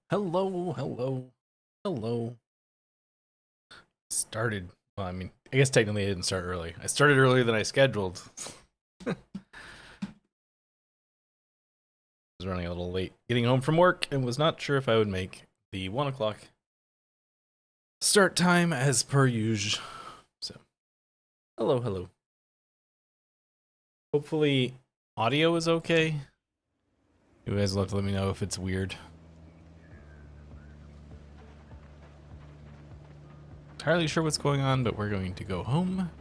Hello, hello, hello. Started. Well, I mean, I guess technically I didn't start early. I started earlier than I scheduled. I was running a little late getting home from work and was not sure if I would make the 1 o'clock start time as per usual. So, hello, hello. Hopefully, audio is okay. You guys will have to let me know if it's weird. Entirely sure what's going on, but we're going to go home.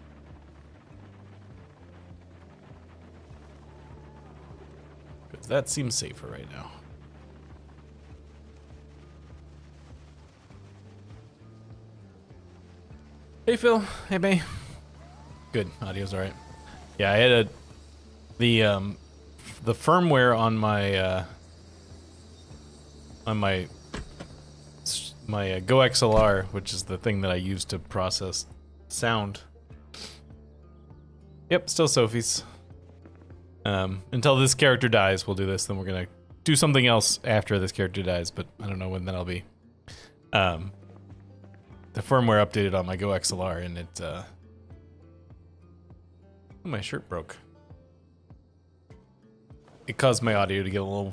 Because that seems safer right now. Hey Phil, hey May. Good, audio's alright. Yeah, I had the firmware on my Go XLR, which is the thing that I use to process sound. Yep, still Sophie's. Until this character dies, we'll do this. Then we're gonna do something else after this character dies, but I don't know when that'll be. The firmware updated on my Go XLR, and it my shirt broke. It caused my audio to get a little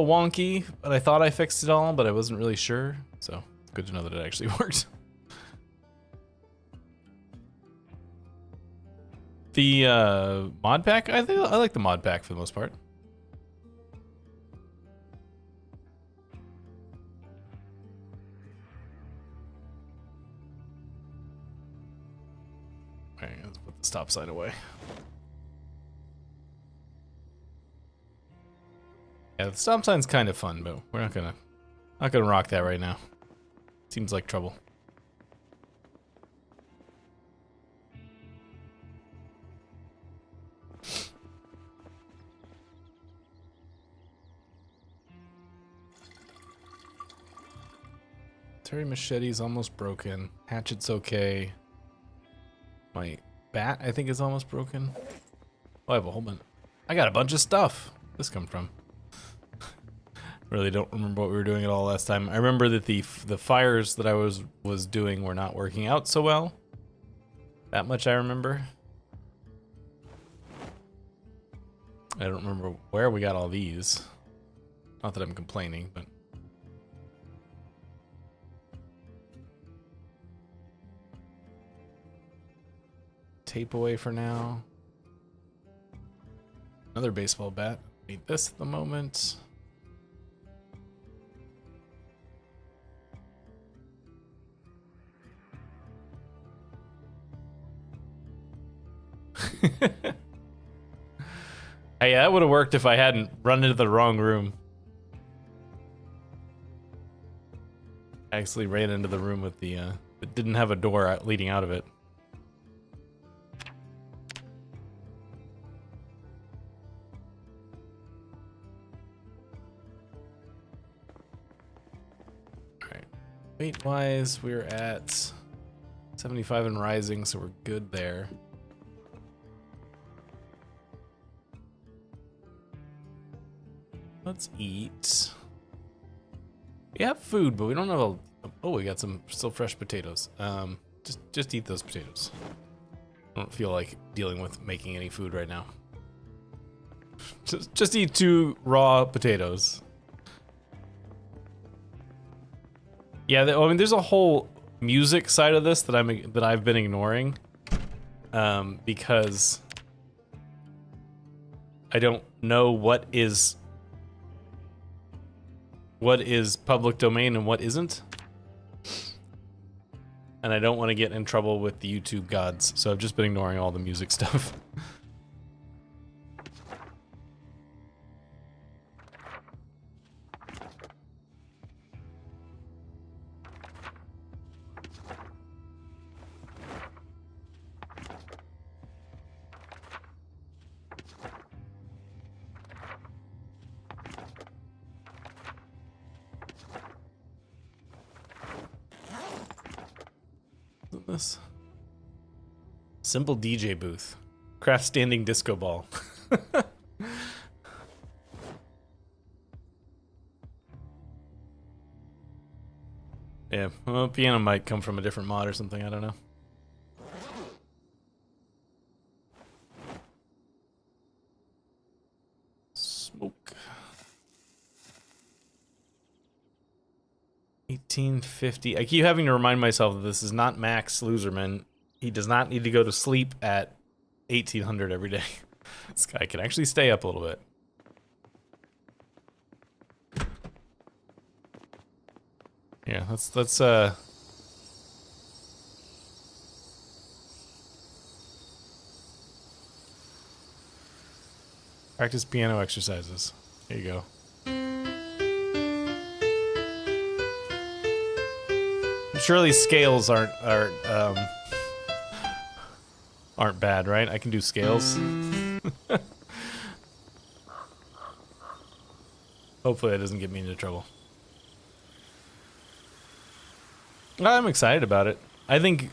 wonky, but I thought I fixed it all, but I wasn't really sure. So good to know that it actually worked. The mod pack, I like the mod pack for the most part. Alright, let's put the stop sign away. Yeah, the stop sign's kind of fun, but we're not gonna rock that right now. Seems like trouble. Terry machete's almost broken. Hatchet's okay. My bat, I think, is almost broken. Oh, I have a whole bunch. I got a bunch of stuff. Where'd this come from? Really don't remember what we were doing at all last time. I remember that the fires that I was doing were not working out so well. That much I remember. I don't remember where we got all these. Not that I'm complaining, but... Tape away for now. Another baseball bat. Need this at the moment. Hey, that would have worked if I hadn't run into the wrong room. I actually ran into the room with the that didn't have a door leading out of it. Alright. Weight-wise, we're at 75 and rising, so we're good there. Let's eat. We have food, but we don't have a... Oh, we got some still fresh potatoes. Just eat those potatoes. I don't feel like dealing with making any food right now. Just eat 2 raw potatoes. Yeah, I mean, there's a whole music side of this that I've been ignoring, because I don't know what is public domain and what isn't. And I don't want to get in trouble with the YouTube gods, so I've just been ignoring all the music stuff. This simple DJ booth, craft standing disco ball. Yeah, well, piano might come from a different mod or something, I don't know. Smoke. 1850. I keep having to remind myself that this is not Max Loserman. He does not need to go to sleep at 1800 every day. This guy can actually stay up a little bit. Yeah, let's practice piano exercises. There you go. Surely scales aren't bad, right? I can do scales. Hopefully that doesn't get me into trouble. I'm excited about it. I think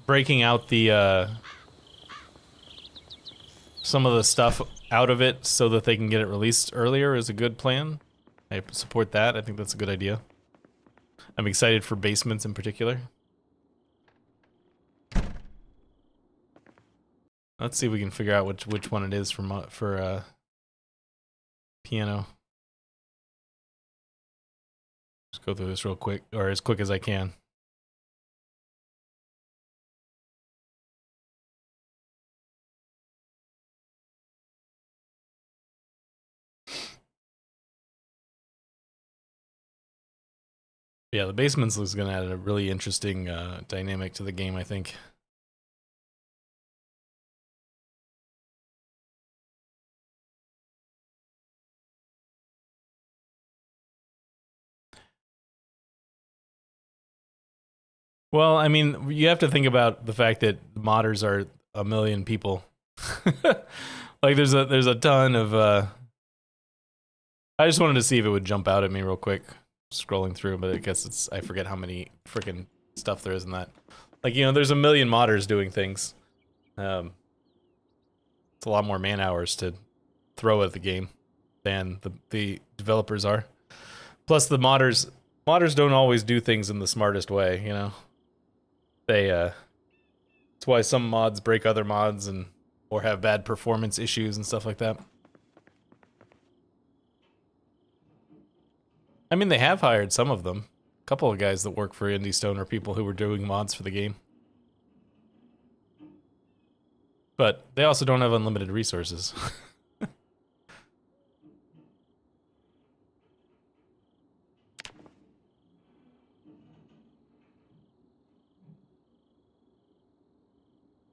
breaking out the some of the stuff out of it so that they can get it released earlier is a good plan. I support that. I think that's a good idea. I'm excited for basements in particular. Let's see if we can figure out which one it is for piano. Just go through this real quick, or as quick as I can. Yeah, the basements is going to add a really interesting dynamic to the game, I think. Well, I mean, you have to think about the fact that modders are 1 million people. Like, there's a ton of. I just wanted to see if it would jump out at me real quick, scrolling through. But I guess I forget how many freaking stuff there is in that. Like, you know, there's 1 million modders doing things. It's a lot more man hours to throw at the game than the developers are. Plus, the modders don't always do things in the smartest way. You know. That's why some mods break other mods or have bad performance issues and stuff like that. I mean, they have hired some of them. A couple of guys that work for Indie Stone are people who were doing mods for the game. But they also don't have unlimited resources.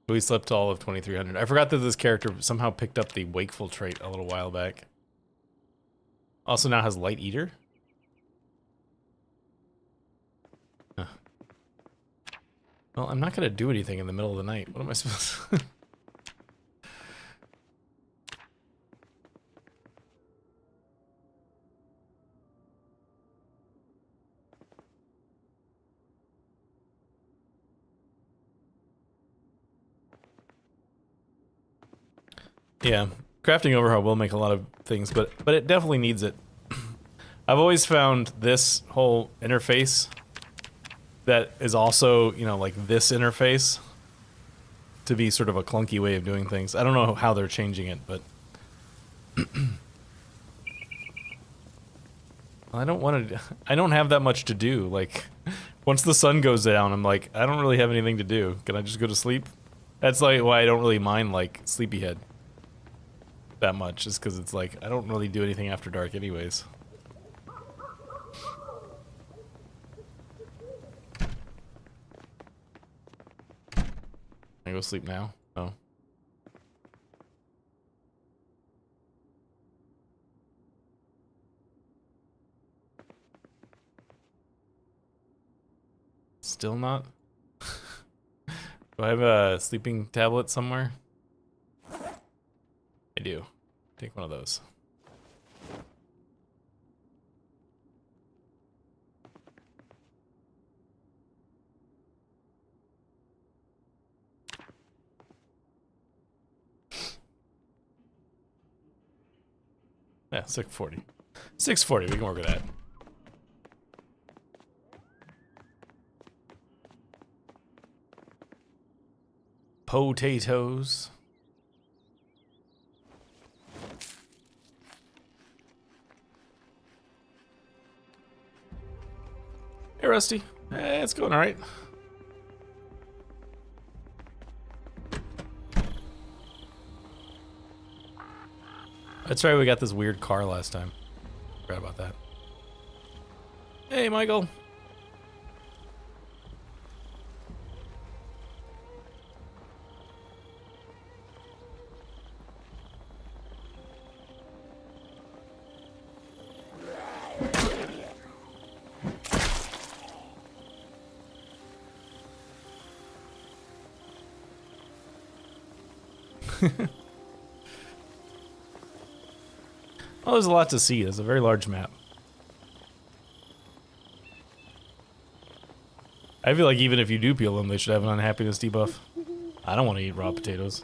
We slept all of 2300. I forgot that this character somehow picked up the wakeful trait a little while back. Also now has Light Eater. Huh. Well, I'm not gonna do anything in the middle of the night. What am I supposed to... Yeah, crafting overhaul will make a lot of things, but it definitely needs it. I've always found this whole interface that is also, you know, like this interface to be sort of a clunky way of doing things. I don't know how they're changing it, but I don't have that much to do. Like, once the sun goes down, I'm like, I don't really have anything to do. Can I just go to sleep? That's like why I don't really mind like Sleepyhead that much, is because it's like I don't really do anything after dark anyways. I go sleep now? Oh. Still not? Do I have a sleeping tablet somewhere? I do. Take one of those. Yeah, 640. 640, we can work with that. Potatoes. Hey, Rusty. Hey, it's going all right. That's right, we got this weird car last time. Forgot about that. Hey, Michael. Oh, there's a lot to see. It's a very large map. I feel like even if you do peel them, they should have an unhappiness debuff. I don't want to eat raw potatoes.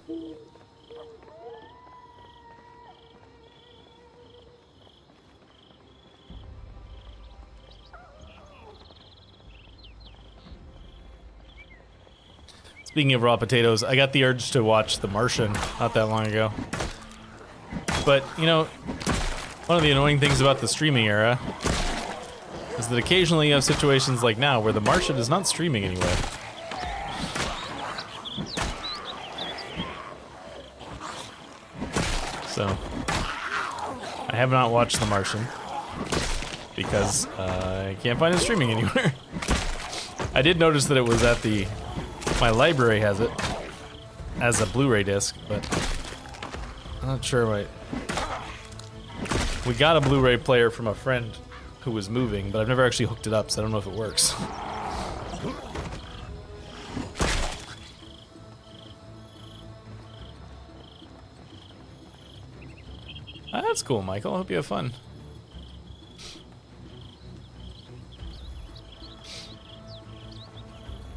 Speaking of raw potatoes, I got the urge to watch The Martian not that long ago. But, you know, one of the annoying things about the streaming era is that occasionally you have situations like now where The Martian is not streaming anyway. So, I have not watched The Martian because I can't find it streaming anywhere. I did notice that it was at my library has it as a Blu-ray disc, but I'm not sure we got a Blu-ray player from a friend who was moving, but I've never actually hooked it up, so I don't know if it works. That's cool, Michael. I hope you have fun.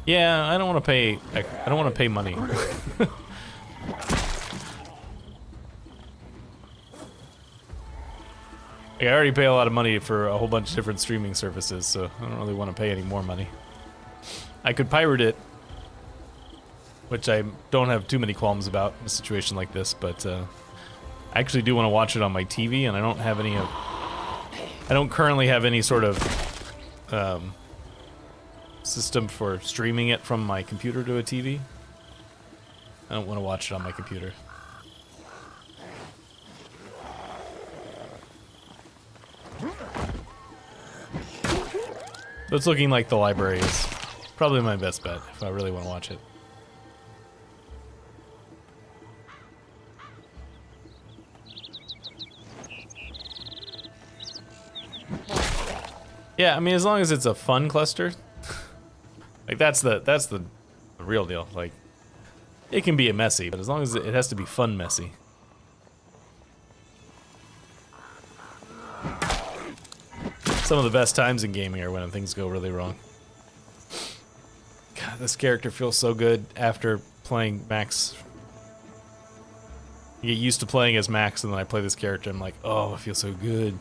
Yeah, I don't want to pay money. I already pay a lot of money for a whole bunch of different streaming services, so I don't really want to pay any more money. I could pirate it, which I don't have too many qualms about in a situation like this, but I actually do want to watch it on my TV, and I don't currently have any sort of system for streaming it from my computer to a TV. I don't want to watch it on my computer. So it's looking like the library is probably my best bet if I really want to watch it. Yeah, I mean, as long as it's a fun cluster, like that's the real deal. Like, it can be a messy, but as long as it has to be fun messy. Some of the best times in gaming are when things go really wrong. God, this character feels so good after playing Max. You get used to playing as Max, and then I play this character, and I'm like, oh, it feels so good.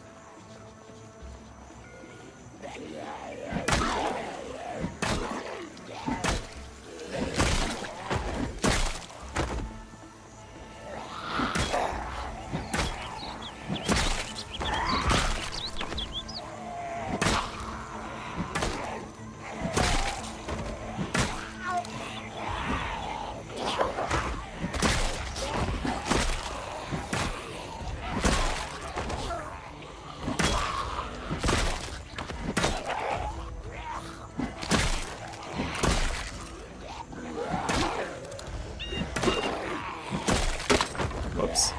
Whoops.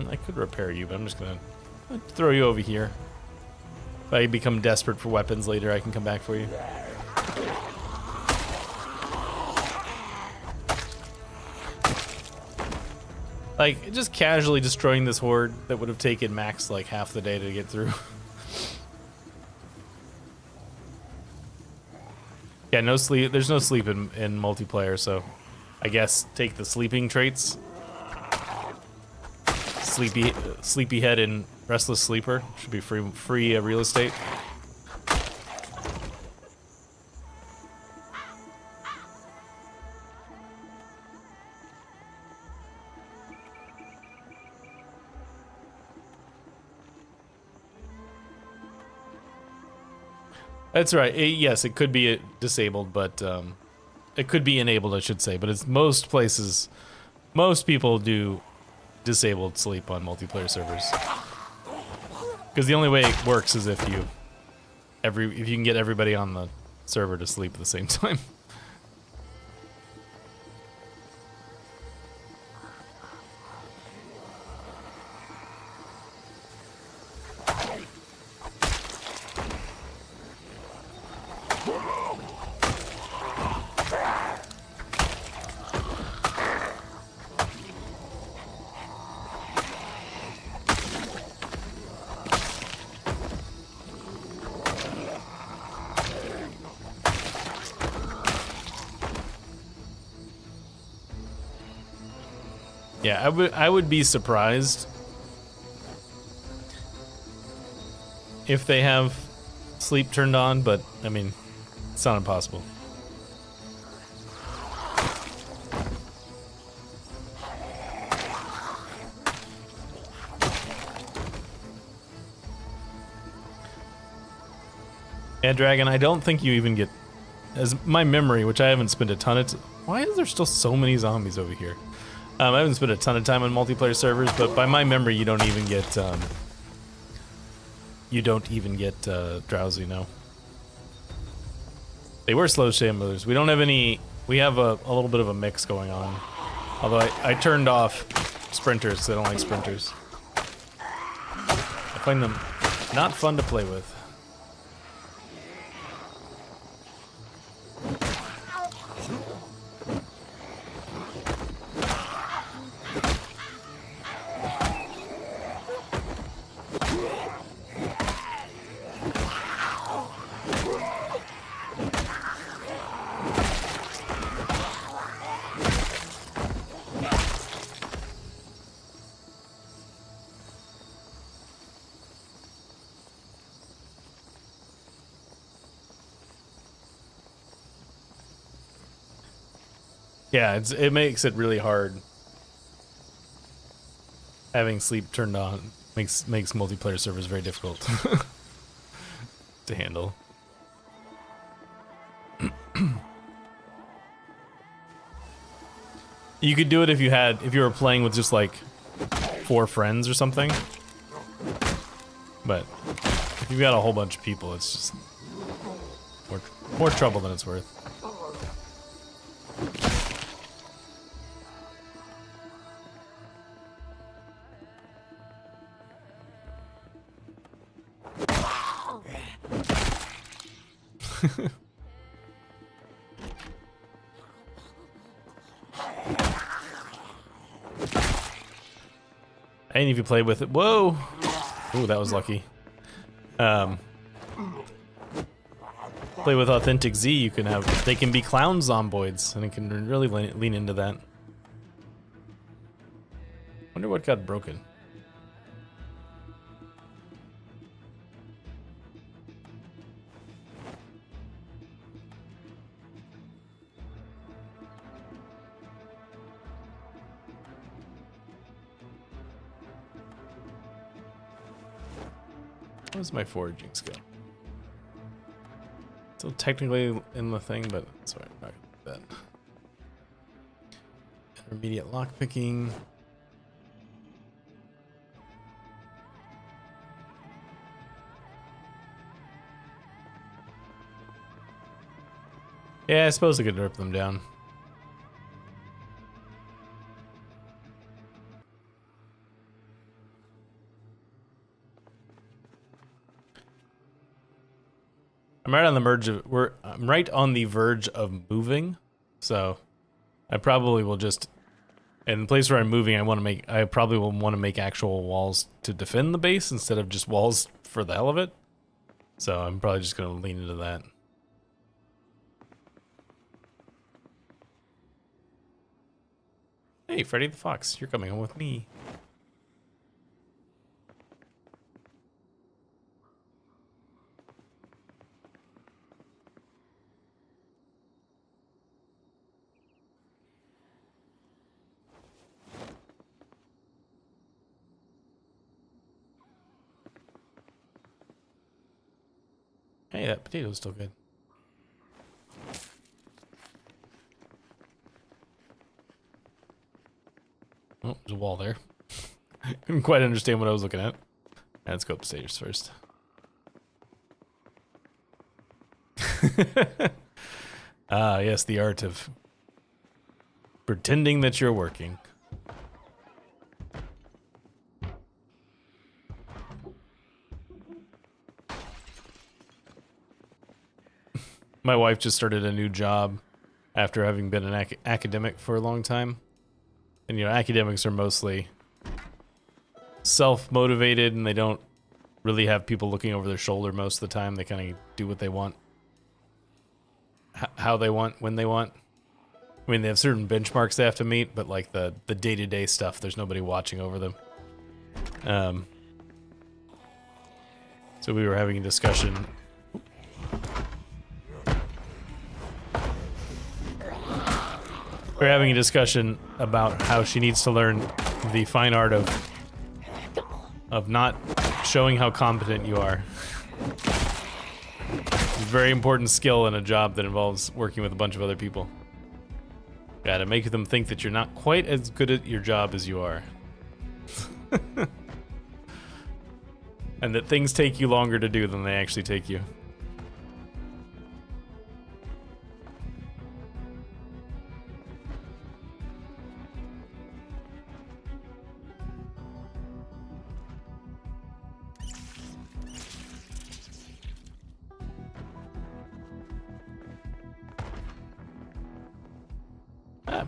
I could repair you, but I'm just gonna throw you over here. If I become desperate for weapons later, I can come back for you. Like, just casually destroying this horde that would have taken Max like half the day to get through. Yeah, no sleep. There's no sleep in multiplayer, so I guess take the sleeping traits. Sleepyhead and restless sleeper should be free real estate. That's right. Yes, it could be disabled, but it could be enabled, I should say. But it's most places, most people do disabled sleep on multiplayer servers. Because the only way it works is if you can get everybody on the server to sleep at the same time. Yeah, I would be surprised if they have sleep turned on, but I mean, it's not impossible. Yeah, Dragon, I don't think you even get, as my memory, which I haven't spent a ton of why is there still so many zombies over here? I haven't spent a ton of time on multiplayer servers, but by my memory, you don't even get drowsy now. They were slow shamblers. We don't have any. We have a little bit of a mix going on. Although I turned off sprinters because I don't like sprinters. I find them not fun to play with. Yeah, it makes it really hard. Having sleep turned on makes multiplayer servers very difficult to handle. You could do it if you were playing with just like 4 friends or something. But if you've got a whole bunch of people, it's just more trouble than it's worth. And if you play with it, whoa! Ooh, that was lucky. Play with Authentic Z, you can have, they can be clown zomboids, and it can really lean into that. Wonder what got broken. Where's my foraging skill? Still technically in the thing, but sorry, I'm not gonna do that. Intermediate lockpicking. Yeah, I suppose I could rip them down. I'm right on the I'm right on the verge of moving, so I probably will just, in the place where I'm moving, I probably will want to make actual walls to defend the base instead of just walls for the hell of it. So I'm probably just gonna lean into that. Hey, Freddy the Fox, you're coming home with me. Hey, that potato's still good. Oh, there's a wall there. Couldn't quite understand what I was looking at. Let's go upstairs first. Ah, yes, the art of pretending that you're working. My wife just started a new job after having been an academic for a long time. And, you know, academics are mostly self-motivated and they don't really have people looking over their shoulder most of the time. They kind of do what they want, how they want, when they want. I mean, they have certain benchmarks they have to meet, but like the day-to-day stuff, there's nobody watching over them. So we were having a discussion. We're having a discussion about how she needs to learn the fine art of not showing how competent you are. It's a very important skill in a job that involves working with a bunch of other people. Gotta make them think that you're not quite as good at your job as you are. And that things take you longer to do than they actually take you.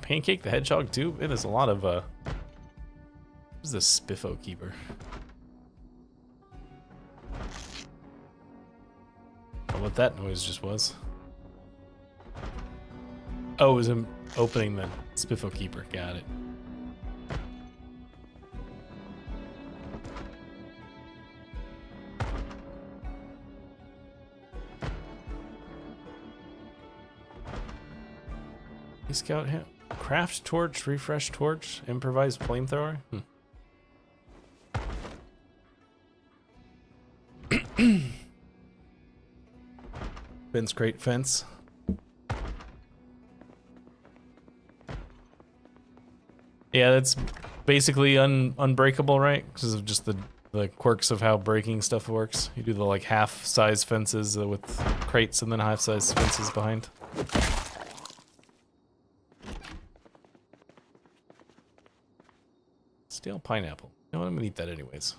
Pancake the Hedgehog too? It is a lot of, what is this Spiffo Keeper? I don't know what that noise just was. Oh, it was him opening the Spiffo Keeper. Got it. Scout him. Craft torch, refresh torch, improvised flamethrower. Fence crate fence. Yeah, that's basically unbreakable, right? Because of just the quirks of how breaking stuff works. You do the like half-size fences with crates and then half-size fences behind. Stale pineapple. You know what? I'm gonna eat that anyways.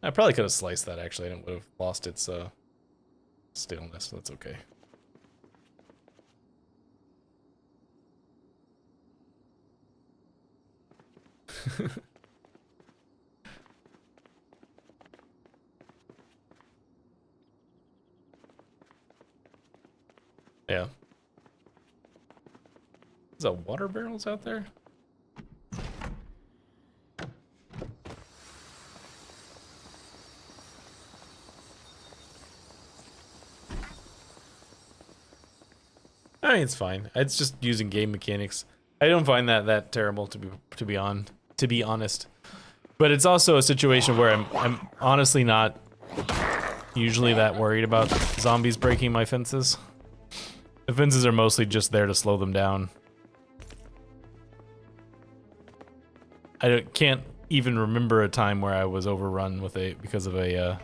I probably could have sliced that actually, and it would have lost its staleness. That's okay. Yeah. Is that water barrels out there? I mean, it's fine. It's just using game mechanics. I don't find that terrible to be honest. But it's also a situation where I'm honestly not usually that worried about zombies breaking my fences. The fences are mostly just there to slow them down. I can't even remember a time where I was overrun with because of a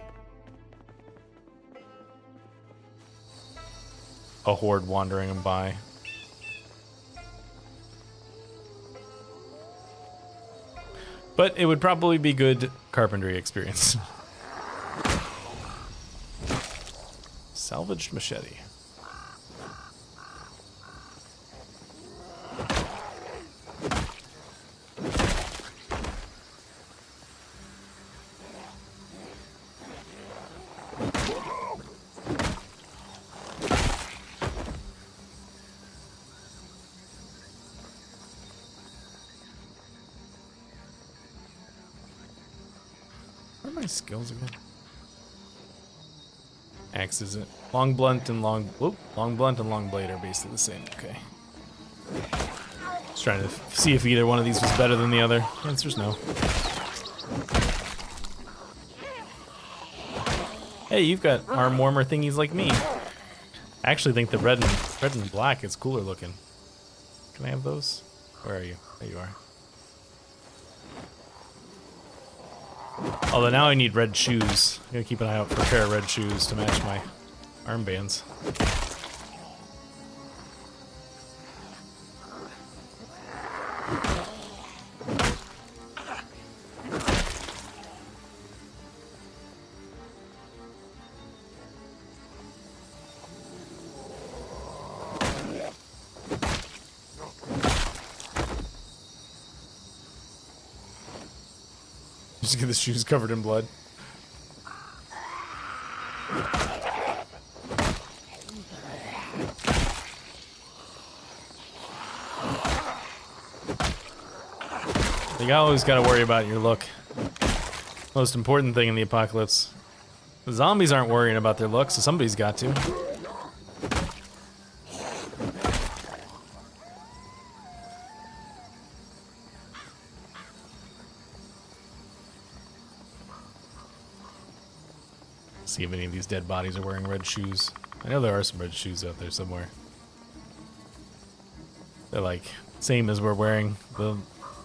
horde wandering them by. But it would probably be good carpentry experience. Salvaged machete. What are my skills again? Axe isn't. Long blunt and long. Whoop. Long blunt and long blade are basically the same. Okay. Just trying to see if either one of these was better than the other. Answer's no. Hey, you've got arm warmer thingies like me. I actually think the red and black is cooler looking. Can I have those? Where are you? There you are. Although now I need red shoes. I'm gonna keep an eye out for a pair of red shoes to match my armbands. Just get the shoes covered in blood. You always gotta worry about your look. Most important thing in the apocalypse. The zombies aren't worrying about their look, so somebody's got to. See if any of these dead bodies are wearing red shoes. I know there are some red shoes out there somewhere. They're like same as we're wearing, the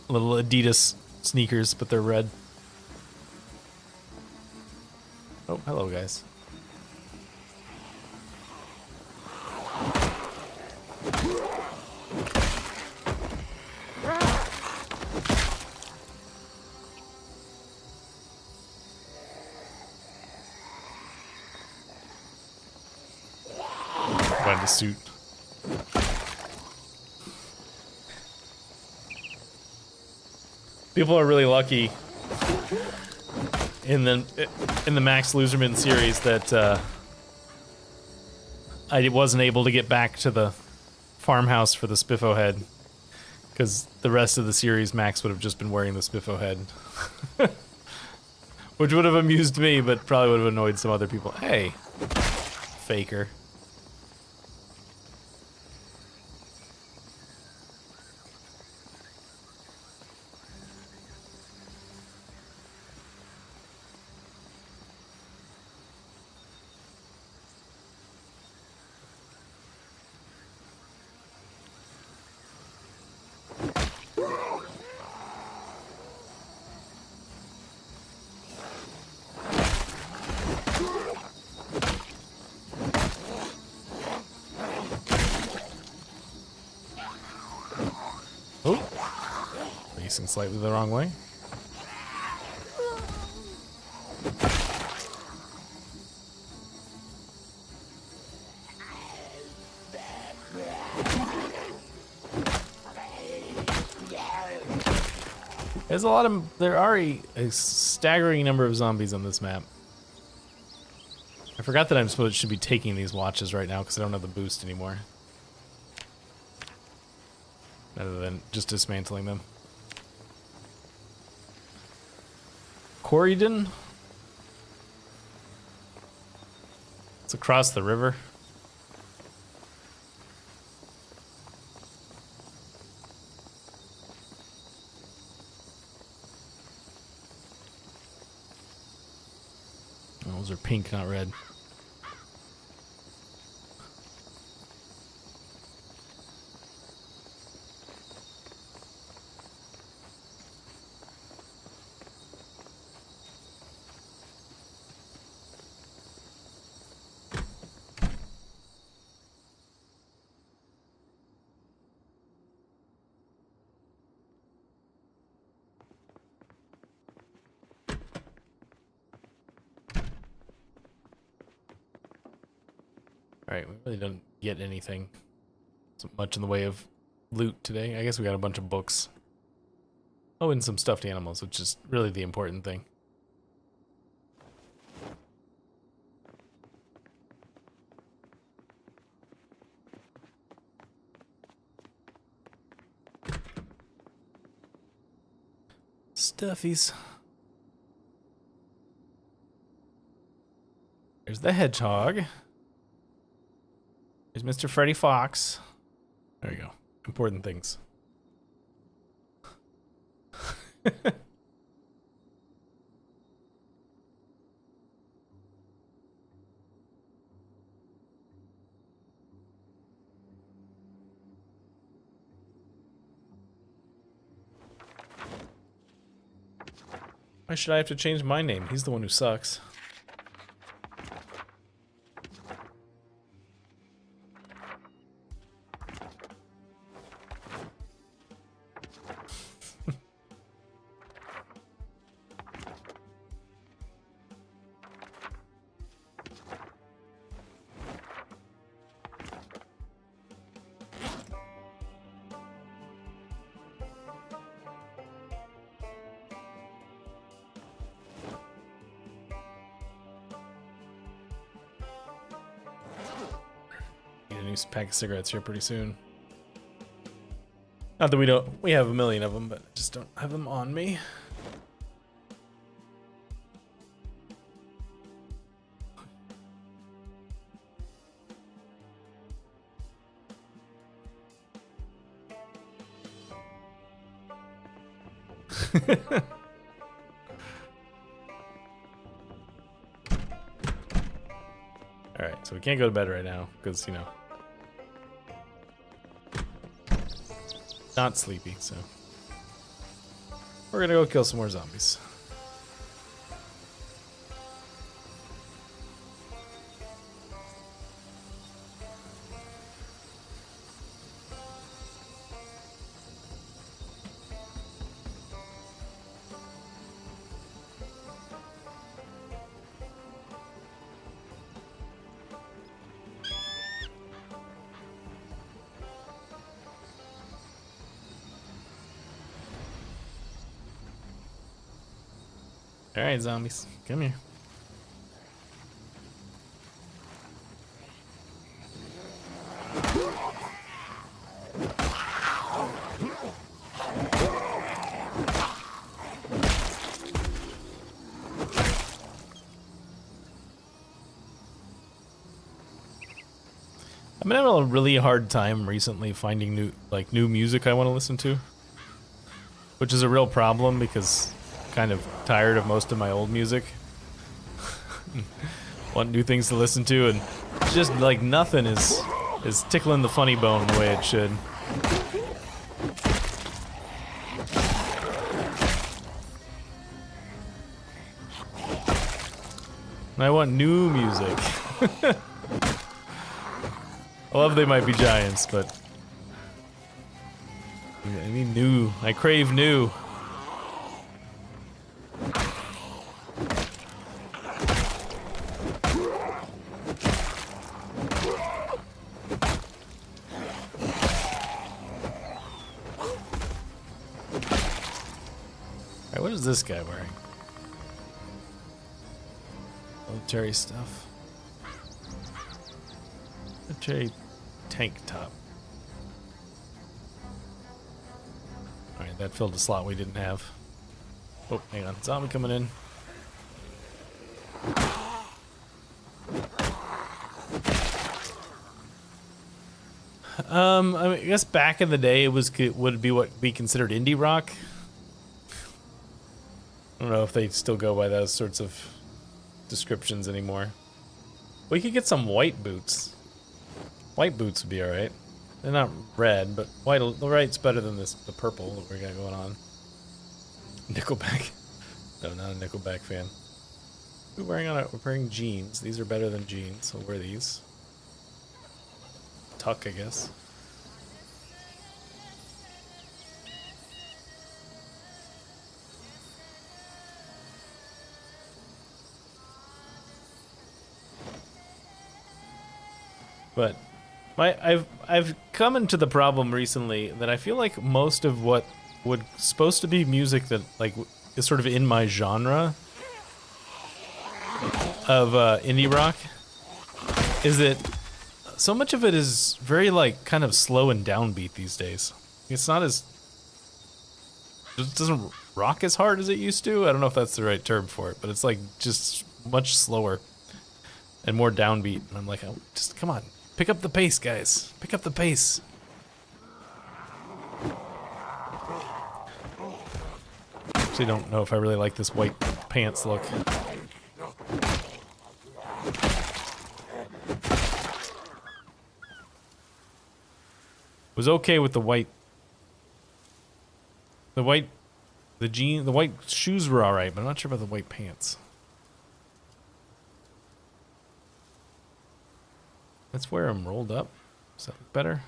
little Adidas sneakers, but they're red. Oh, hello guys. Find a suit. People are really lucky in the Max Loserman series that I wasn't able to get back to the farmhouse for the Spiffo head, because the rest of the series Max would have just been wearing the Spiffo head. Which would have amused me, but probably would have annoyed some other people. Hey, faker. Oh, facing slightly the wrong way. There's a lot of, there are a staggering number of zombies on this map. I forgot that I'm supposed to be taking these watches right now because I don't have the boost anymore. Rather than just dismantling them. Corridon? It's across the river. Those are pink, not red. Alright, we really didn't get anything so much in the way of loot today. I guess we got a bunch of books. Oh, and some stuffed animals, which is really the important thing. Stuffies. There's the hedgehog. There's Mr. Freddy Fox. There you go. Important things. Why should I have to change my name? He's the one who sucks. Pack of cigarettes here pretty soon. Not that we have a million of them, but I just don't have them on me. Alright, so we can't go to bed right now, because, you know, not sleepy, so we're gonna go kill some more zombies. Alright, zombies, come here. I've been having a really hard time recently finding new music I want to listen to, which is a real problem because kind of tired of most of my old music. Want new things to listen to, and just like nothing is tickling the funny bone the way it should. And I want new music. I love They Might Be Giants, but I need new. I crave new. What is this guy wearing? Military stuff. Military tank top. Alright, that filled a slot we didn't have. Oh, hang on. Zombie coming in. I mean, I guess back in the day it would be what we considered indie rock. I don't know if they still go by those sorts of descriptions anymore. We could get some white boots. White boots would be alright. They're not red, but white. The white's better than the purple that we got going on. Nickelback. No, not a Nickelback fan. We're wearing jeans. These are better than jeans, so we'll wear these. Tuck, I guess. But I've come into the problem recently that I feel like most of what supposed to be music that like is sort of in my genre of indie rock is that so much of it is very like kind of slow and downbeat these days. It's not as it doesn't rock as hard as it used to. I don't know if that's the right term for it, but it's like just much slower. and more downbeat. And I'm like, oh, just come on, pick up the pace, guys. Pick up the pace. Actually, don't know if I really like this white pants look. Was okay with the white. The white shoes were alright, but I'm not sure about the white pants. Let's wear them rolled up. Does that look better?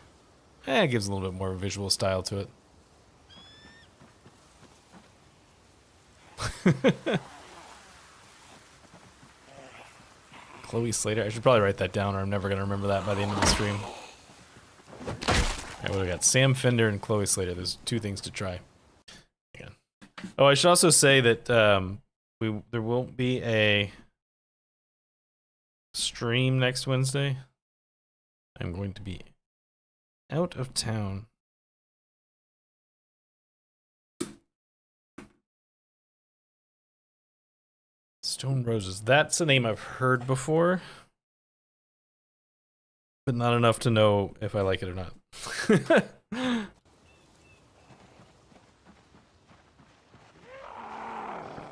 It gives a little bit more visual style to it. Chloe Slater. I should probably write that down or I'm never going to remember that by the end of the stream. Alright, what do we got? Sam Fender and Chloe Slater. There's 2 things to try. Again. Oh, I should also say that there won't be a stream next Wednesday. I'm going to be out of town. Stone Roses. That's a name I've heard before, but not enough to know if I like it or not.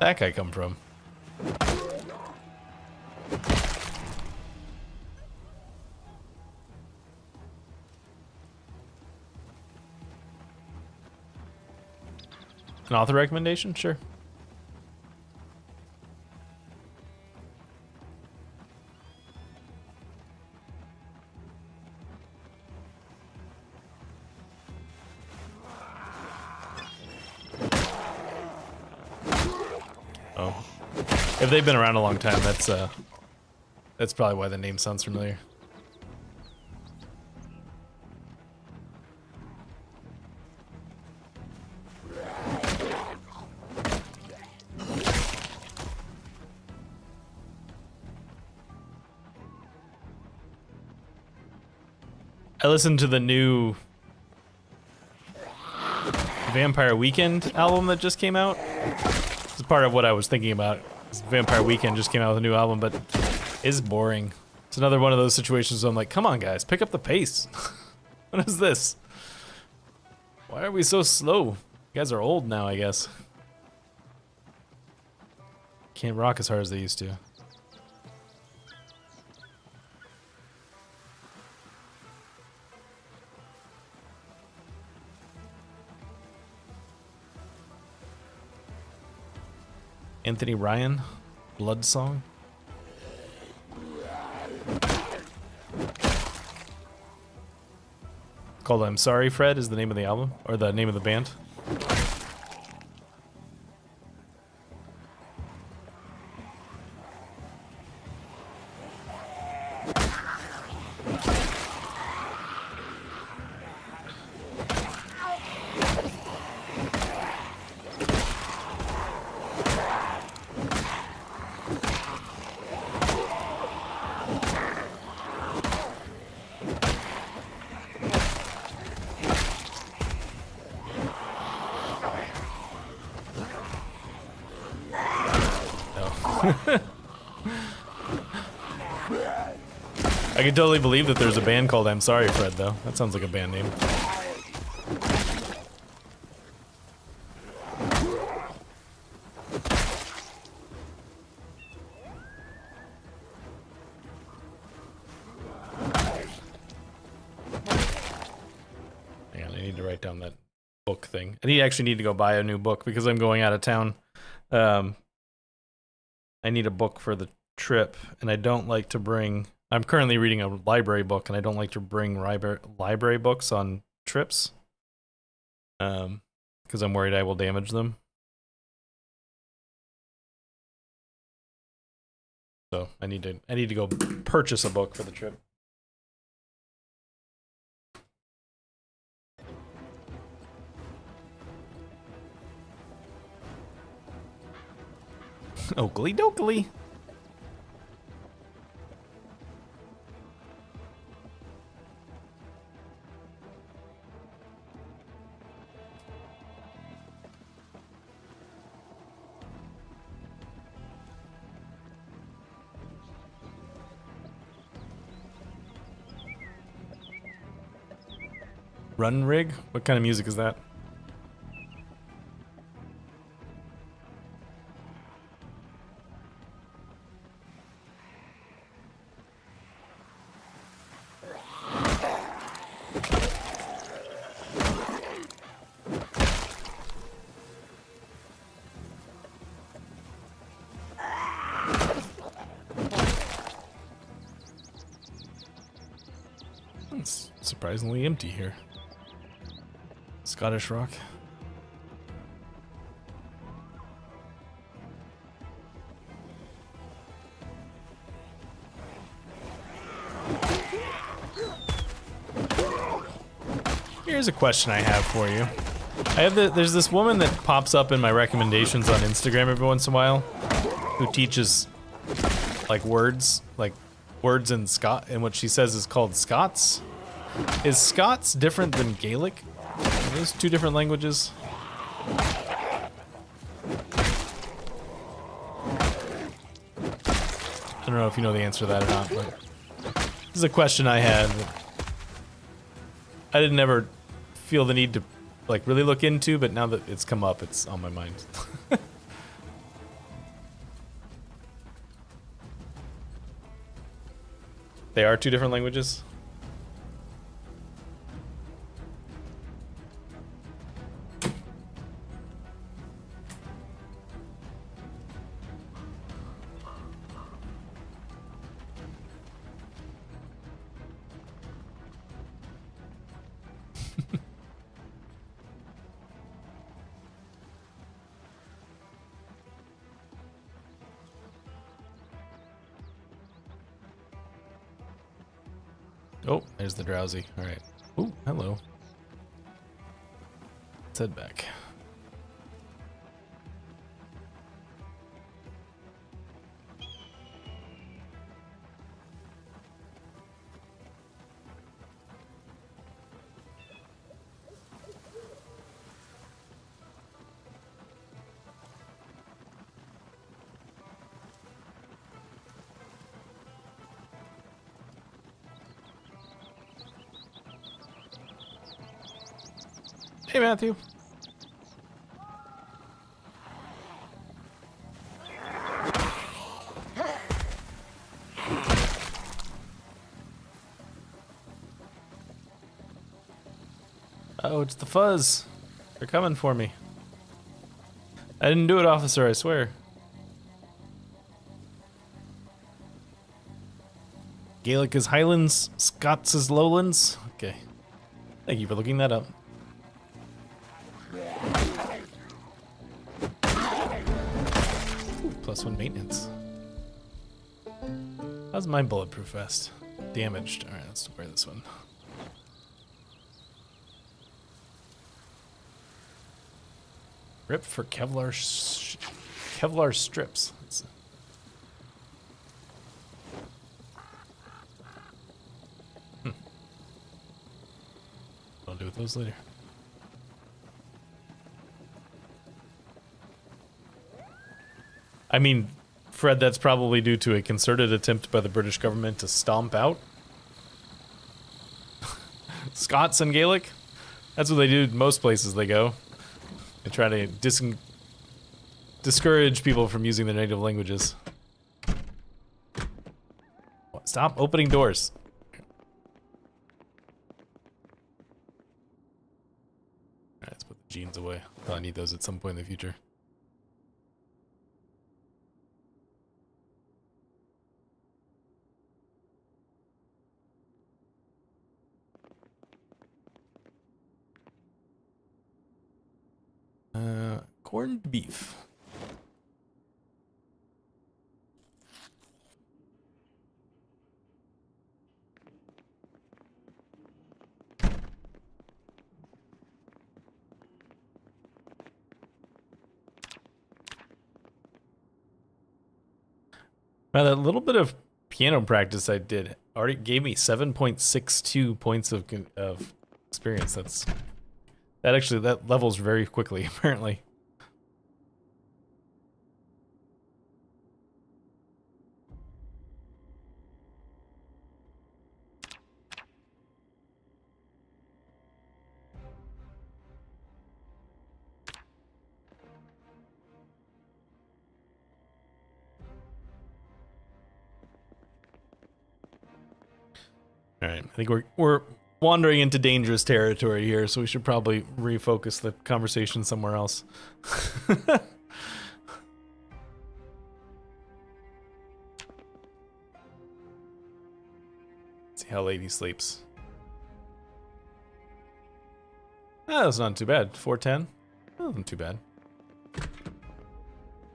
That guy come from? An author recommendation? Sure. Oh. If they've been around a long time, that's probably why the name sounds familiar. I listened to the new Vampire Weekend album that just came out. This is part of what I was thinking about. Vampire Weekend just came out with a new album, but it's boring. It's another one of those situations where I'm like, come on guys, pick up the pace. What is this? Why are we so slow? You guys are old now, I guess. Can't rock as hard as they used to. Anthony Ryan, Blood Song. Called I'm Sorry Fred is the name of the album, or the name of the band. I can totally believe that there's a band called I'm Sorry Fred, though. That sounds like a band name. Man, I need to write down that book thing. I actually need to go buy a new book because I'm going out of town. I need a book for the trip, and I don't like to bring... I'm currently reading a library book, and I don't like to bring library books on trips. Because I'm worried I will damage them. So I need to go purchase a book for the trip. Oakley dokley. Run rig? What kind of music is that? It's surprisingly empty here. Scottish rock. Here's a question I have for you. There's this woman that pops up in my recommendations on Instagram every once in a while, who teaches like words in and what she says is called Scots. Is Scots different than Gaelic? Are those two different languages? I don't know if you know the answer to that or not, but this is a question I had. I didn't ever feel the need to like really look into, but now that it's come up, it's on my mind. They are two different languages? Oh, there's the drowsy. All right. Oh, hello. Let's head back. Hey, Matthew. Oh, it's the fuzz. They're coming for me. I didn't do it, officer, I swear. Gaelic is Highlands, Scots is Lowlands. Okay. Thank you for looking that up. +1 maintenance. How's my bulletproof vest? Damaged. Alright, let's wear this one. Rip for Kevlar Kevlar strips. What I'll do with those later. I mean, Fred, that's probably due to a concerted attempt by the British government to stomp out Scots and Gaelic. That's what they do in most places they go. They try to discourage people from using their native languages. Stop opening doors. Alright, let's put the jeans away. I'll need those at some point in the future. Corned beef. Now that little bit of piano practice I did already gave me 7.62 points of experience. That levels very quickly, apparently. All right, I think we're wandering into dangerous territory here, so we should probably refocus the conversation somewhere else. See how late he sleeps. Ah, that's not too bad. 410. That wasn't too bad.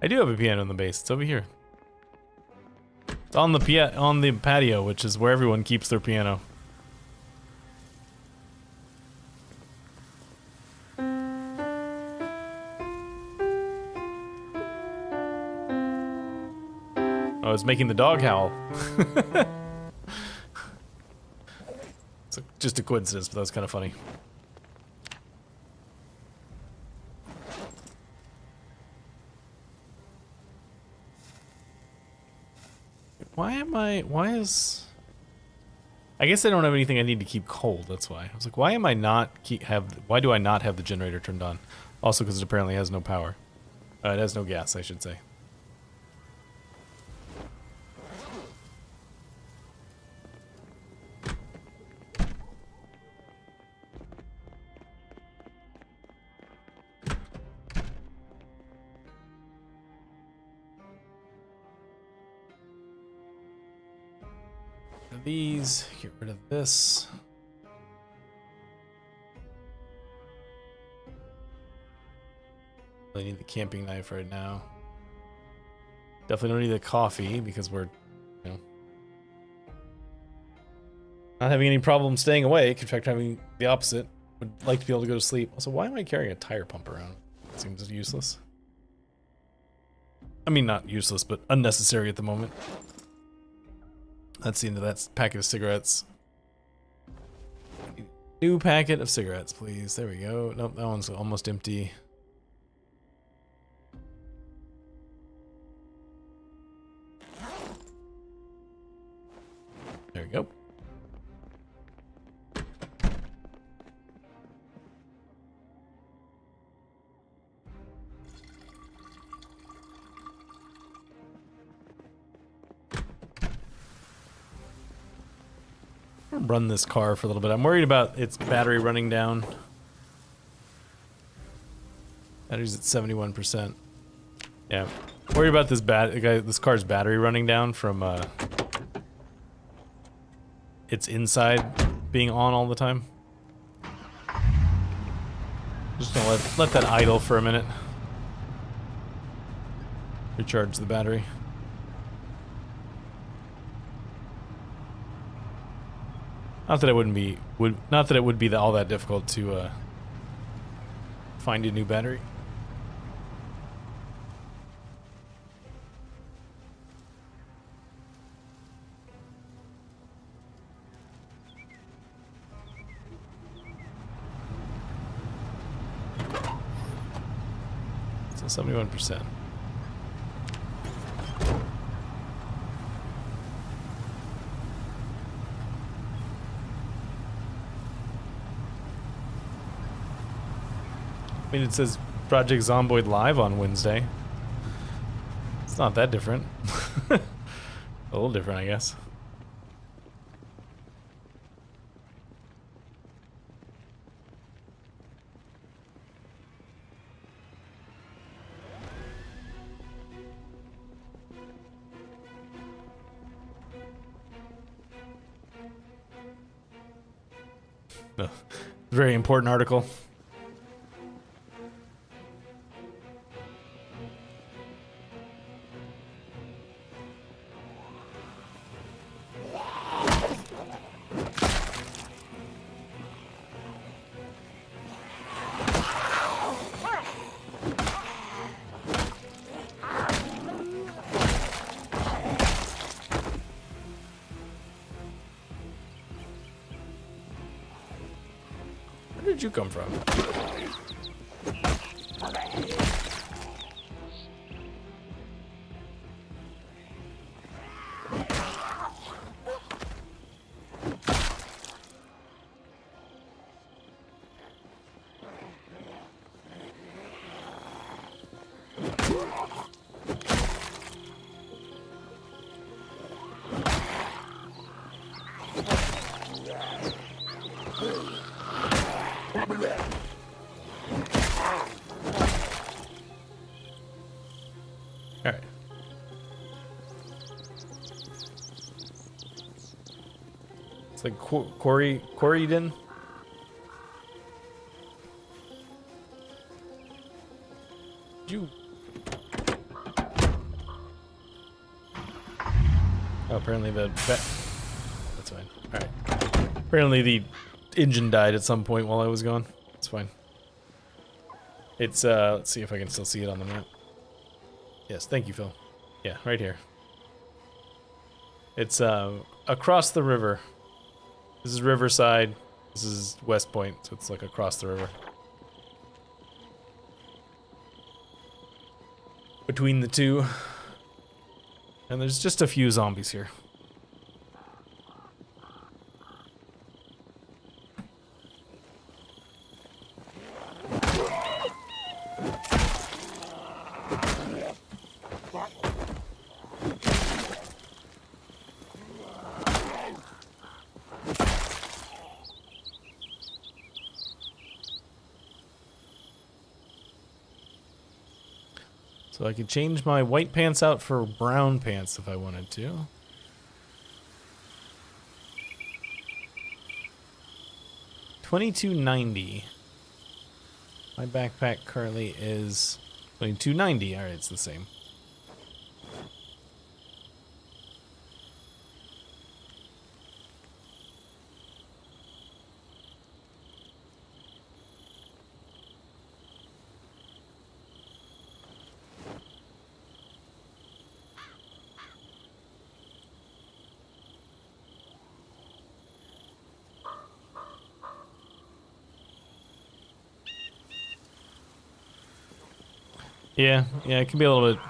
I do have a piano in the base. It's over here. It's on the patio, which is where everyone keeps their piano. I was making the dog howl. It's just a coincidence, but that was kind of funny. Why is... I guess I don't have anything I need to keep cold, that's why. I was like, why do I not have the generator turned on? Also because it apparently has no power. It has no gas, I should say. These, get rid of this. I need the camping knife right now. Definitely don't need the coffee because we're, you know, not having any problem staying awake. In fact, having the opposite. Would like to be able to go to sleep. Also, why am I carrying a tire pump around? It seems useless. I mean, not useless, but unnecessary at the moment. Let's see into that packet of cigarettes. New packet of cigarettes, please. There we go. Nope, that one's almost empty. There we go. Run this car for a little bit. I'm worried about its battery running down. Battery's at 71%. Yeah, worried about this car's battery running down from its inside being on all the time. Just gonna let that idle for a minute. Recharge the battery. Not that it wouldn't be not that it would be all that difficult to find a new battery. So 71%. I mean, it says Project Zomboid live on Wednesday. It's not that different. A little different, I guess. Very important article. Where did you come from? Alright. It's like Quarryden. You. Oh, apparently that's fine. Alright. Apparently the engine died at some point while I was gone. It's fine. It's, let's see if I can still see it on the map. Yes, thank you, Phil. Yeah, right here. It's, across the river. This is Riverside. This is West Point, so it's like across the river. Between the two. And there's just a few zombies here. So I could change my white pants out for brown pants if I wanted to. $22.90. My backpack currently is $22.90. Alright, it's the same. Yeah, it can be a little bit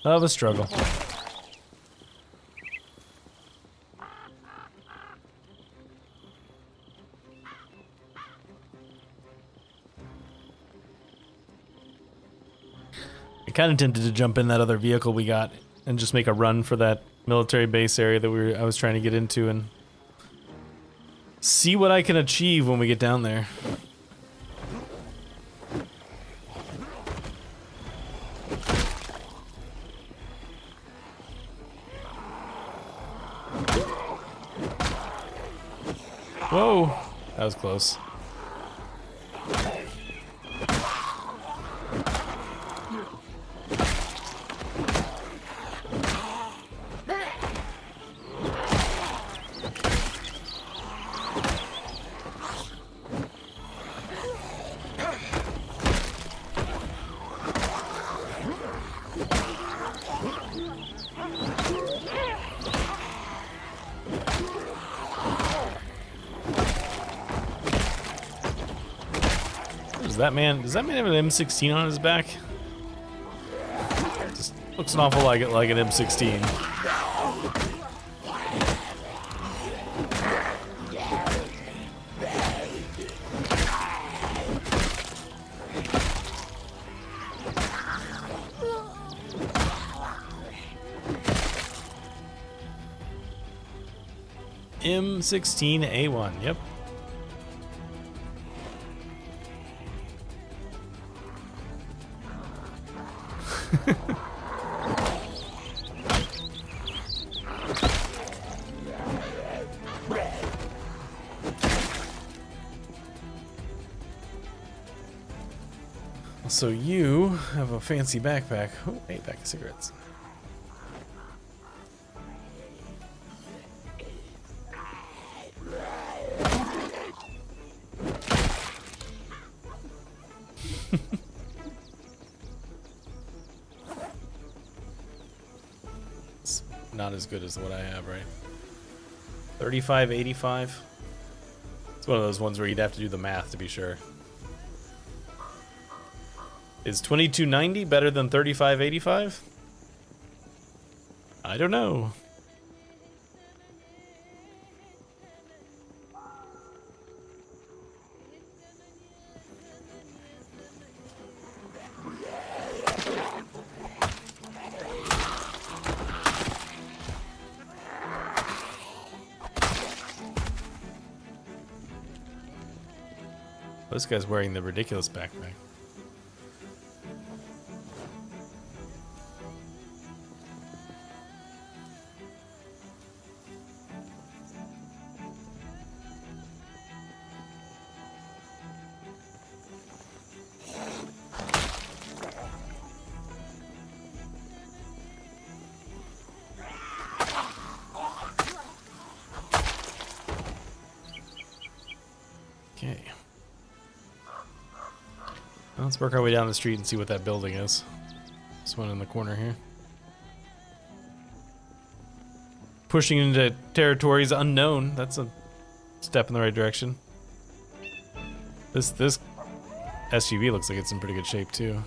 of a struggle. I kind of tempted to jump in that other vehicle we got and just make a run for that military base area that I was trying to get into and see what I can achieve when we get down there. Whoa, that was close. Does that man have an M16 on his back? Just looks an awful like an M16. M16A1, yep. So you have a fancy backpack. Oh, hey, pack of cigarettes. It's not as good as what I have, right? 35.85. It's one of those ones where you'd have to do the math to be sure. Is 22.90 better than 35.85? I don't know. This guy's wearing the ridiculous backpack. Okay. Well, let's work our way down the street and see what that building is. This one in the corner here. Pushing into territories unknown. That's a step in the right direction. This SUV looks like it's in pretty good shape too.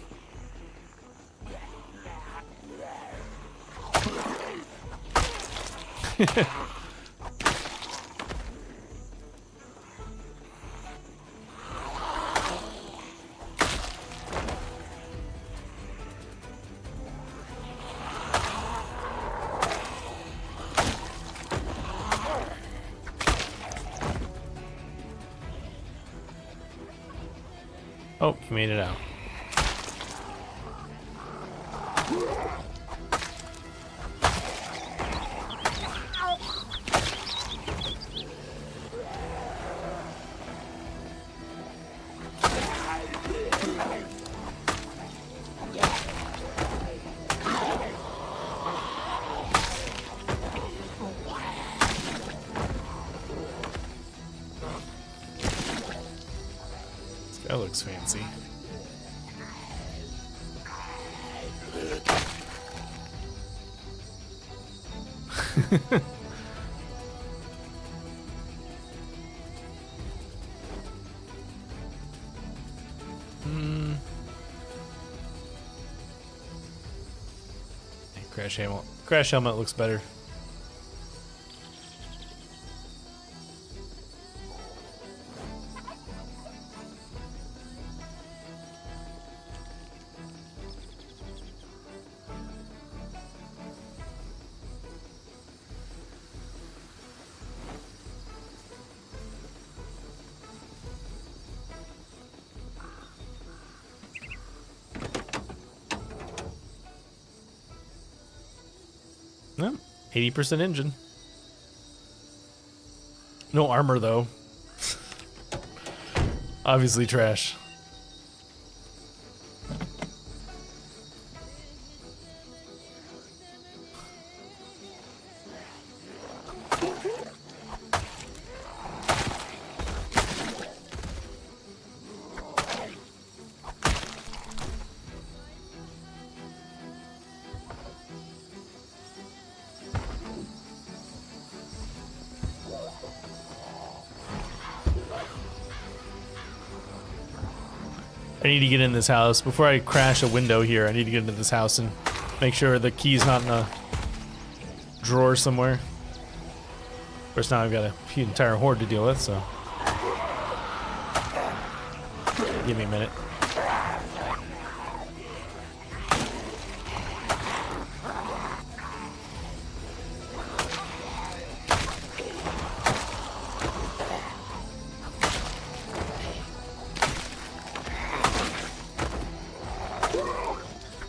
Oh, he made it out. That looks fancy. Crash helmet looks better. No, 80% engine. No armor though. Obviously trash. I need to get in this house. Before I crash a window here, I need to get into this house and make sure the key's not in a drawer somewhere. Of course, now I've got a entire horde to deal with, so. Give me a minute.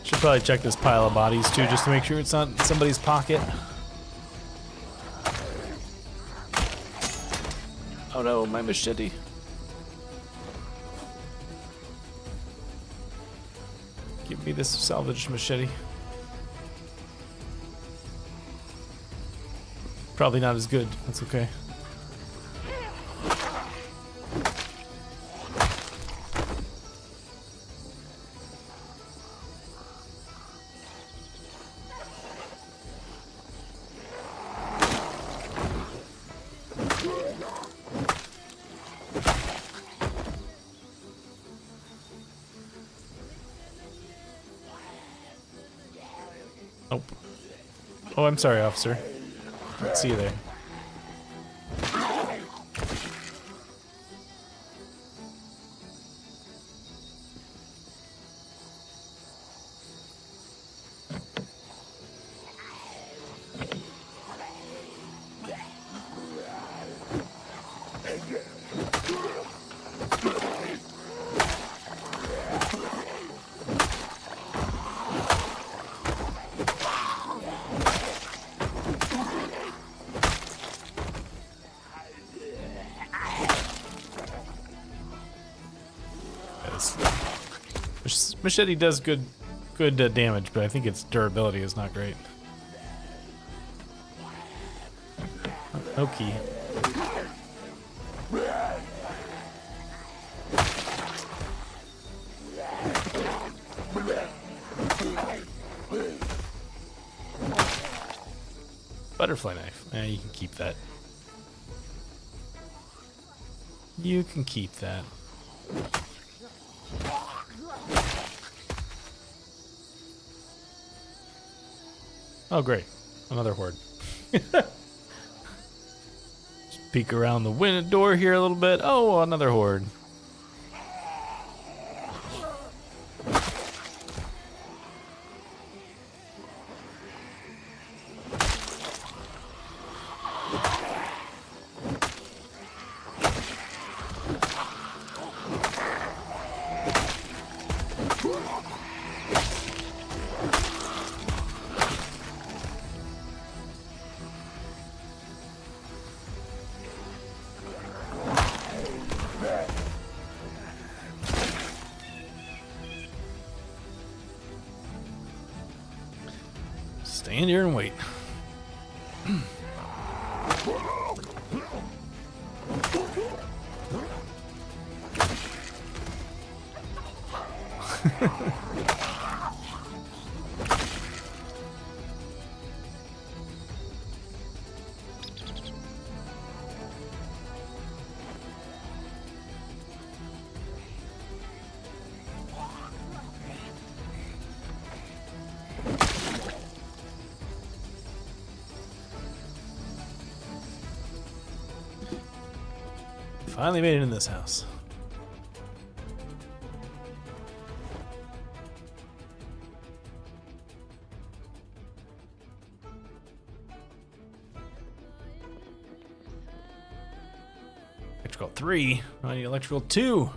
Should probably check this pile of bodies too, just to make sure it's not in somebody's pocket. Oh no, my machete. Give me this salvaged machete. Probably not as good. That's okay. Nope. Oh, I'm sorry, officer. See you there. Machete does good damage, but I think its durability is not great. Okay. Butterfly knife. You can keep that. You can keep that. Oh, great. Another horde. Just peek around the window door here a little bit. Oh, another horde. Stand here and wait. Finally made it in this house. Electrical 3. I need electrical 2.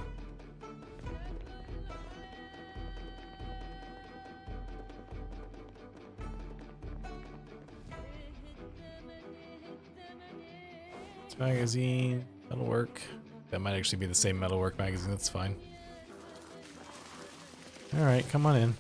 This magazine. That'll work. That might actually be the same metalwork magazine. That's fine. All right, come on in.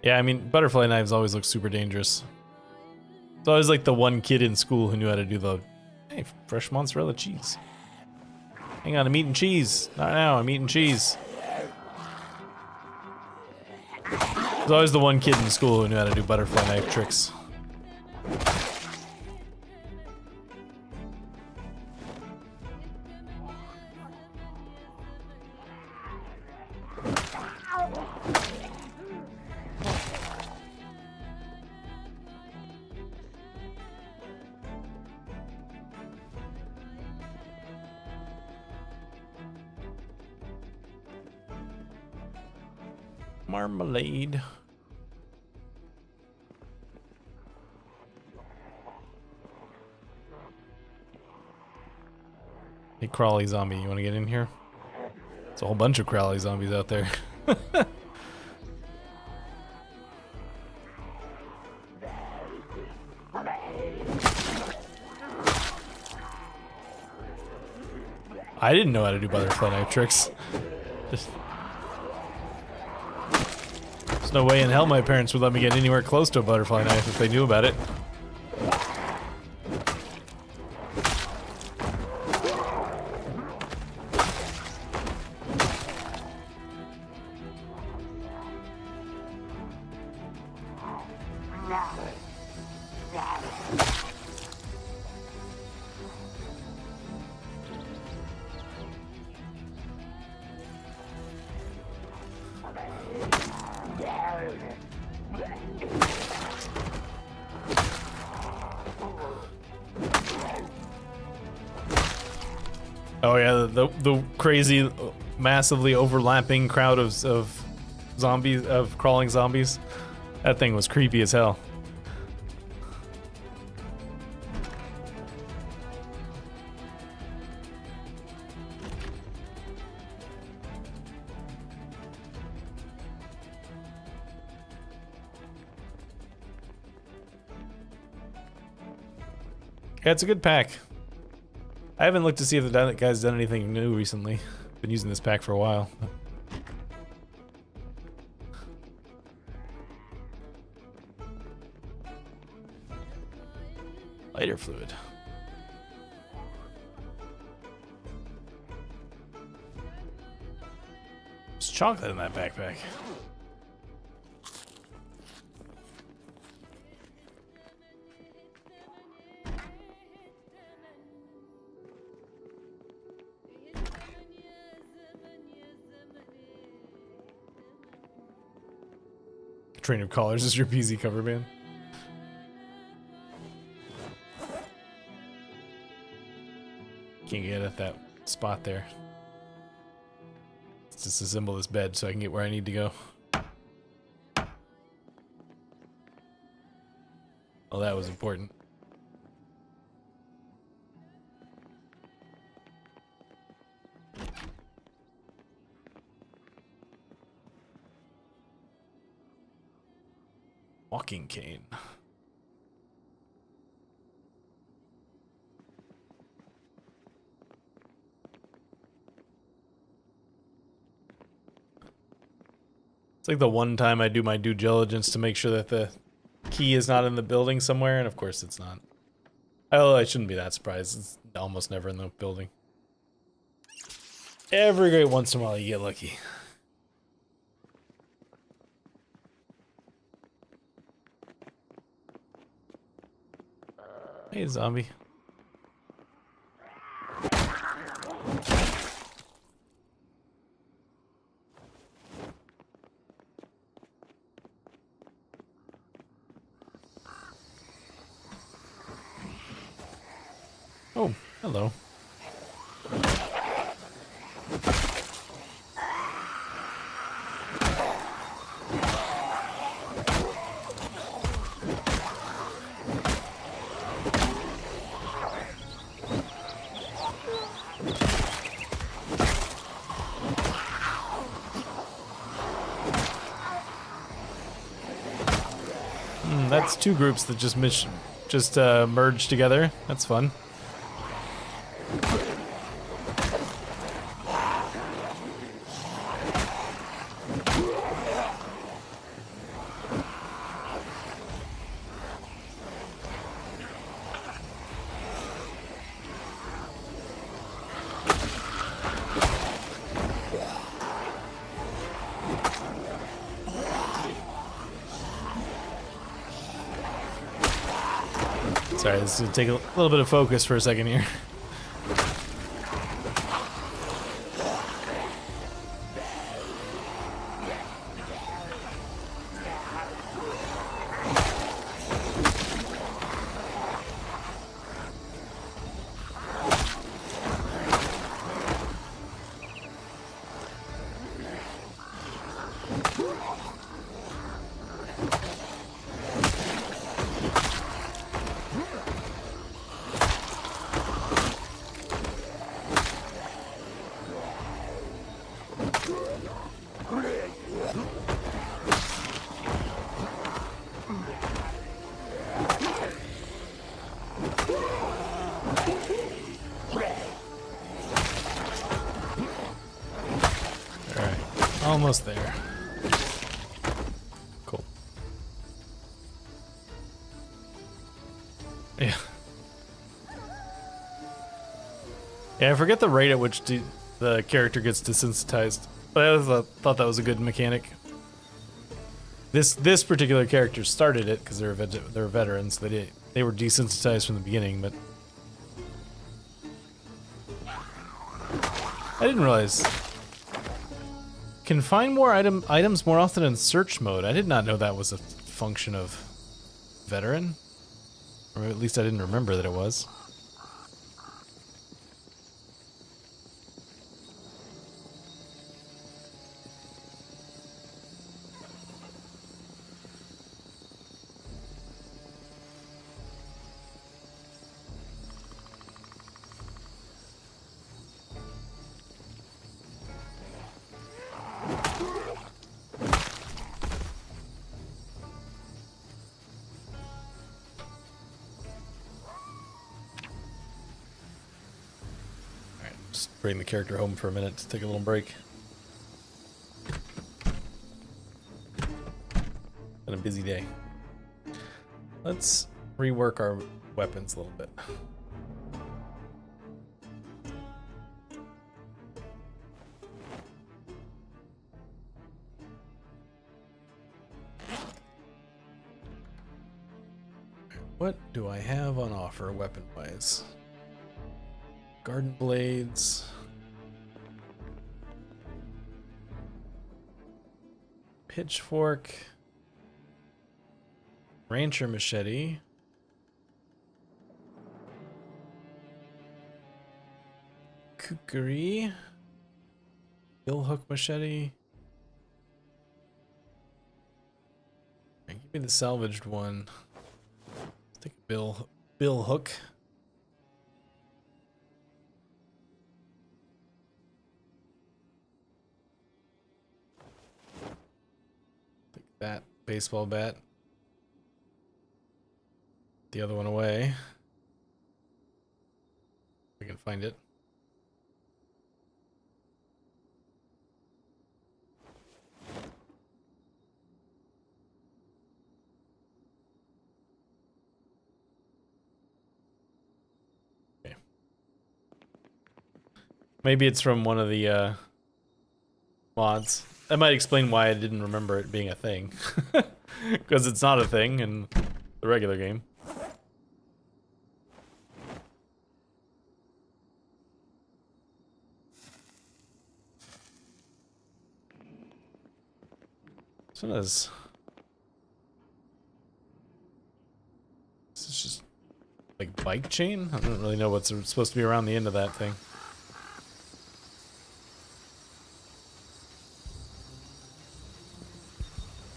Yeah, I mean, butterfly knives always look super dangerous. It's always like the one kid in school who knew how to do the, hey, fresh mozzarella cheese. Hang on, I'm eating cheese. Not now, I'm eating cheese. There's always the one kid in school who knew how to do butterfly knife tricks. Marmalade. Hey, crawly zombie, you want to get in here? There's a whole bunch of crawly zombies out there. I didn't know how to do butterfly knife tricks. There's no way in hell my parents would let me get anywhere close to a butterfly knife if they knew about it. Oh yeah, the crazy, massively overlapping crowd of zombies, of crawling zombies. That thing was creepy as hell. Yeah, it's a good pack. I haven't looked to see if the guy's done anything new recently. Been using this pack for a while. Lighter fluid. There's chocolate in that backpack. Train of Callers is your PZ cover band. Can't get at that spot there. Let's disassemble this bed so I can get where I need to go. Oh, that was important. Walking cane. It's like the one time I do my due diligence to make sure that the key is not in the building somewhere, and of course it's not. Oh, I shouldn't be that surprised. It's almost never in the building. Every great once in a while you get lucky. Hey, zombie. Oh, hello. That's two groups that just merged together. That's fun. Sorry, this is gonna take a little bit of focus for a second here. Almost there. Cool. Yeah. Yeah, I forget the rate at which the character gets desensitized, but I thought that was a good mechanic. This particular character started it because they're veterans. They were desensitized from the beginning, but I didn't realize. Can find more items more often in search mode. I did not know that was a function of veteran, or at least I didn't remember that it was. Just bring the character home for a minute to take a little break. Been a busy day. Let's rework our weapons a little bit. What do I have on offer weapon-wise? Garden blades. Pitchfork. Rancher machete. Kukuri. Billhook machete. Give me the salvaged one. Take a bill hook. Take that baseball bat. The other one away. If we can find it. Maybe it's from one of the mods. That might explain why I didn't remember it being a thing. Because it's not a thing in the regular game. So does... This is just like bike chain? I don't really know what's supposed to be around the end of that thing.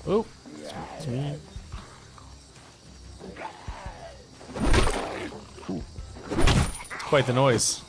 Oh, it's me. Quite the noise.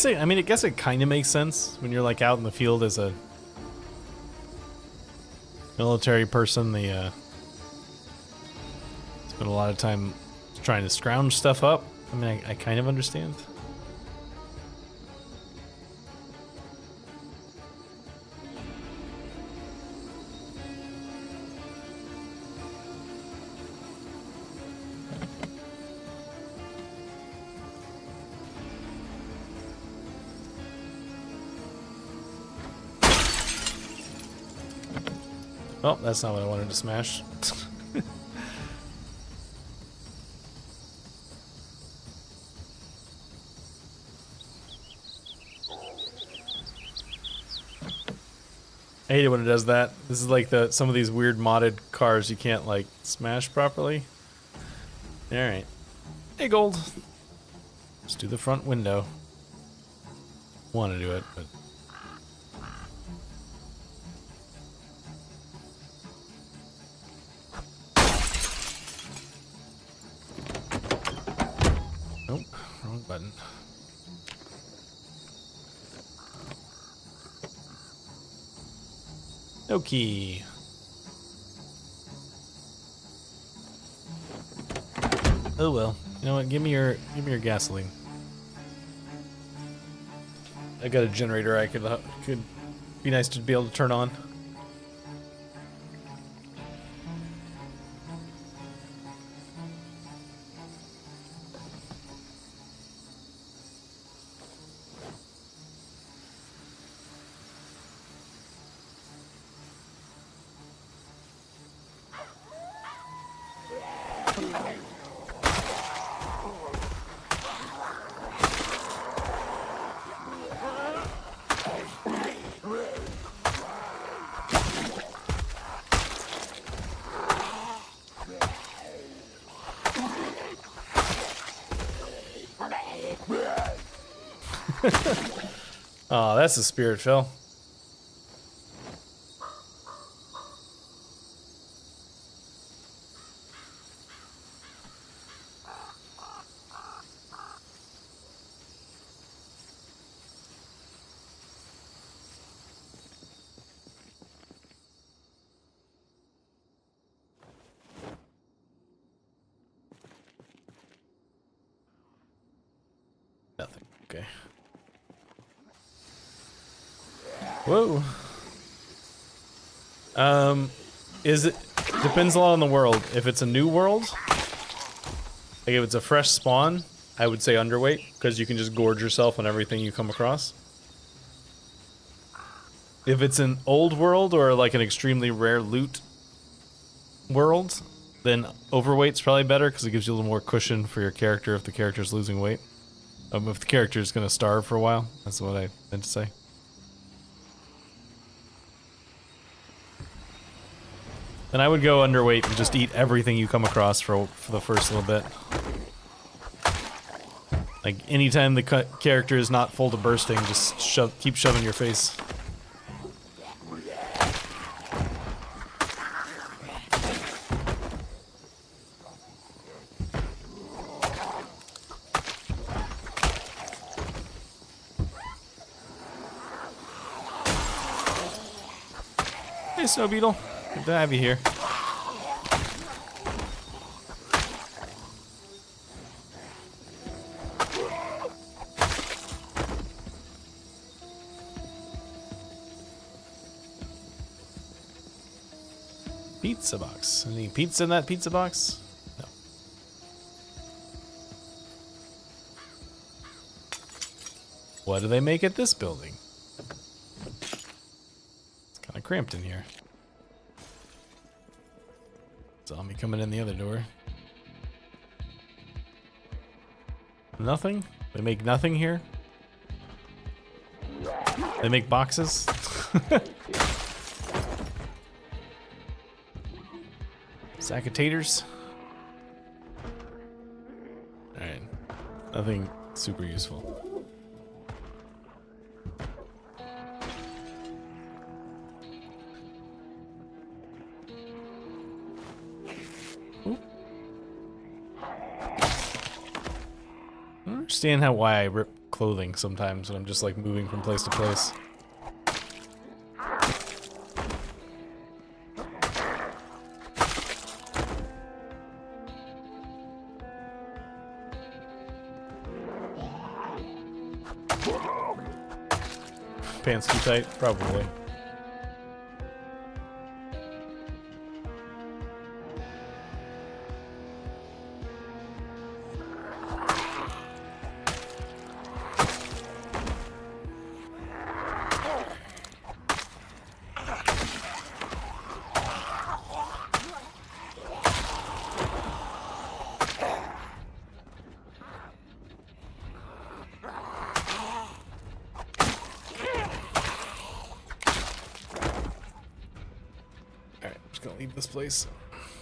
I mean, I guess it kind of makes sense when you're like out in the field as a military person. Spend a lot of time trying to scrounge stuff up. I mean, I kind of understand. Oh, that's not what I wanted to smash. I hate it when it does that. This is like some of these weird modded cars you can't like smash properly. Alright. Hey, gold. Let's do the front window. Want to do it, but... Nope, wrong button. No key. Oh well. You know what? Give me your gasoline. I got a generator I could be nice to be able to turn on. Oh, that's a spirit fell. Nothing. Okay. Whoa. Is it depends a lot on the world. If it's a new world, like if it's a fresh spawn, I would say underweight because you can just gorge yourself on everything you come across. If it's an old world or like an extremely rare loot world, then overweight's probably better because it gives you a little more cushion for your character if the character's losing weight. If the character's gonna starve for a while, that's what I meant to say. Then I would go underweight and just eat everything you come across for the first little bit. Like anytime the character is not full to bursting, just keep shoving your face. Hey, Snow Beetle. Good to have you here. Pizza box. Any pizza in that pizza box? No. What do they make at this building? It's kind of cramped in here. Zombie coming in the other door. Nothing? They make nothing here? They make boxes? Sack of taters? Alright. Nothing super useful. I don't understand why I rip clothing sometimes when I'm just like moving from place to place. Pants too tight? Probably. Gonna leave this place.